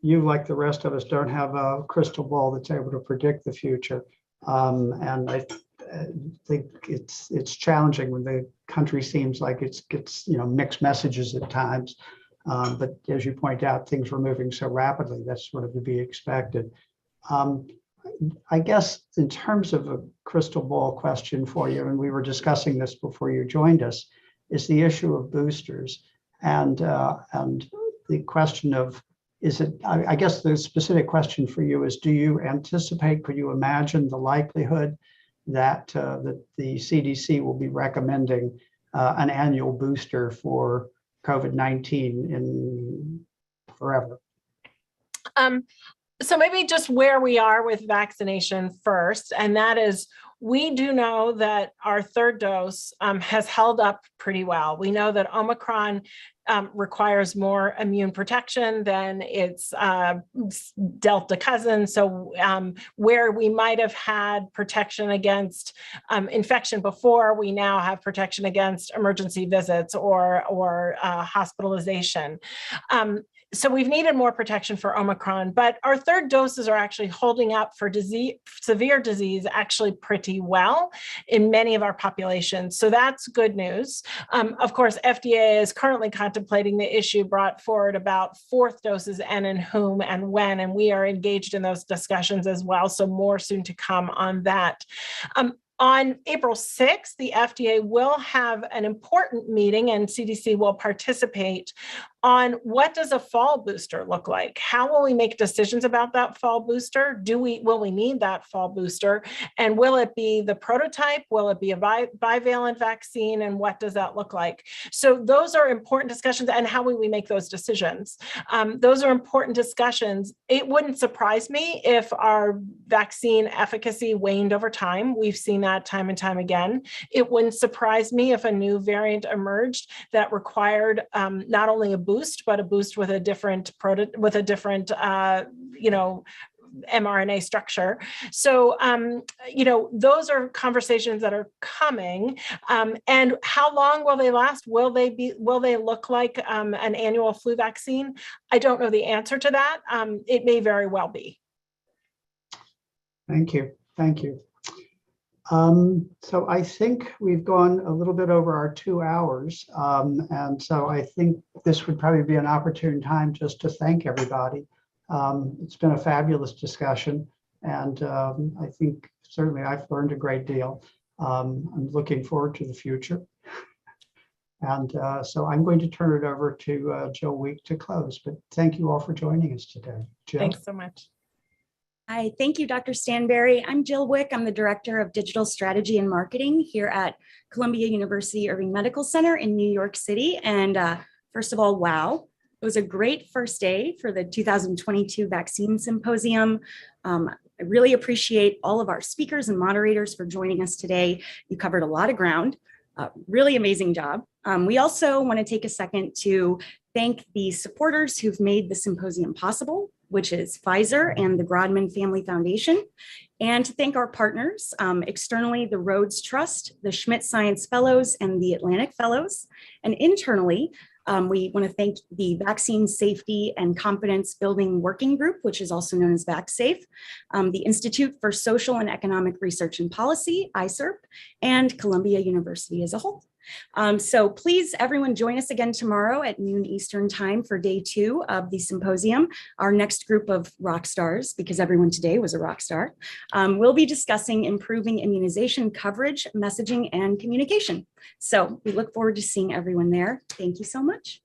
you, like the rest of us, don't have a crystal ball that's able to predict the future. And I think it's challenging when the country seems like it gets mixed messages at times. But as you point out, things were moving so rapidly, that's sort of to be expected. I guess in terms of a crystal ball question for you, and we were discussing this before you joined us, is the issue of boosters. And the question of, I guess the specific question for you is, do you anticipate, could you imagine the likelihood that the CDC will be recommending an annual booster for COVID-19 in forever? So maybe just where we are with vaccination first, and that is, we do know that our third dose has held up pretty well. We know that Omicron requires more immune protection than its Delta cousin. So where we might have had protection against infection before, we now have protection against emergency visits or hospitalization. So we've needed more protection for Omicron, but our third doses are actually holding up for severe disease actually pretty well in many of our populations. So that's good news. Of course, FDA is currently contemplating the issue brought forward about fourth doses and in whom and when, and we are engaged in those discussions as well. So more soon to come on that. On April 6th, the FDA will have an important meeting and CDC will participate on what does a fall booster look like? How will we make decisions about that fall booster? Will we need that fall booster? And will it be the prototype? Will it be a bivalent vaccine? And what does that look like? So those are important discussions, and how will we make those decisions? Those are important discussions. It wouldn't surprise me if our vaccine efficacy waned over time. We've seen that time and time again. It wouldn't surprise me if a new variant emerged that required not only a boost, but a boost with a different mRNA structure. So, those are conversations that are coming. And how long will they last? Will they look like an annual flu vaccine? I don't know the answer to that. It may very well be. Thank you. So I think we've gone a little bit over our 2 hours. And so I think this would probably be an opportune time just to thank everybody. It's been a fabulous discussion. And I think certainly I've learned a great deal. I'm looking forward to the future. And so I'm going to turn it over to Jill Week to close. But thank you all for joining us today. Jill? Thanks so much. Hi, thank you, Dr. Stanberry. I'm Jill Wick. I'm the Director of Digital Strategy and Marketing here at Columbia University Irving Medical Center in New York City. And first of all, wow, It was a great first day for the 2022 Vaccine Symposium. I really appreciate all of our speakers and moderators for joining us today. You covered a lot of ground. Really amazing job. We also want to take a second to thank the supporters who've made the symposium possible, which is Pfizer and the Grodman Family Foundation, and to thank our partners, externally, the Rhodes Trust, the Schmidt Science Fellows, and the Atlantic Fellows, and internally, we want to thank the Vaccine Safety and Confidence Building Working Group, which is also known as VacSafe, the Institute for Social and Economic Research and Policy, ICERP, and Columbia University as a whole. So please, everyone, join us again tomorrow at noon Eastern time for day 2 of the symposium. Our next group of rock stars, because everyone today was a rock star, we'll be discussing improving immunization coverage, messaging, and communication. So we look forward to seeing everyone there. Thank you so much.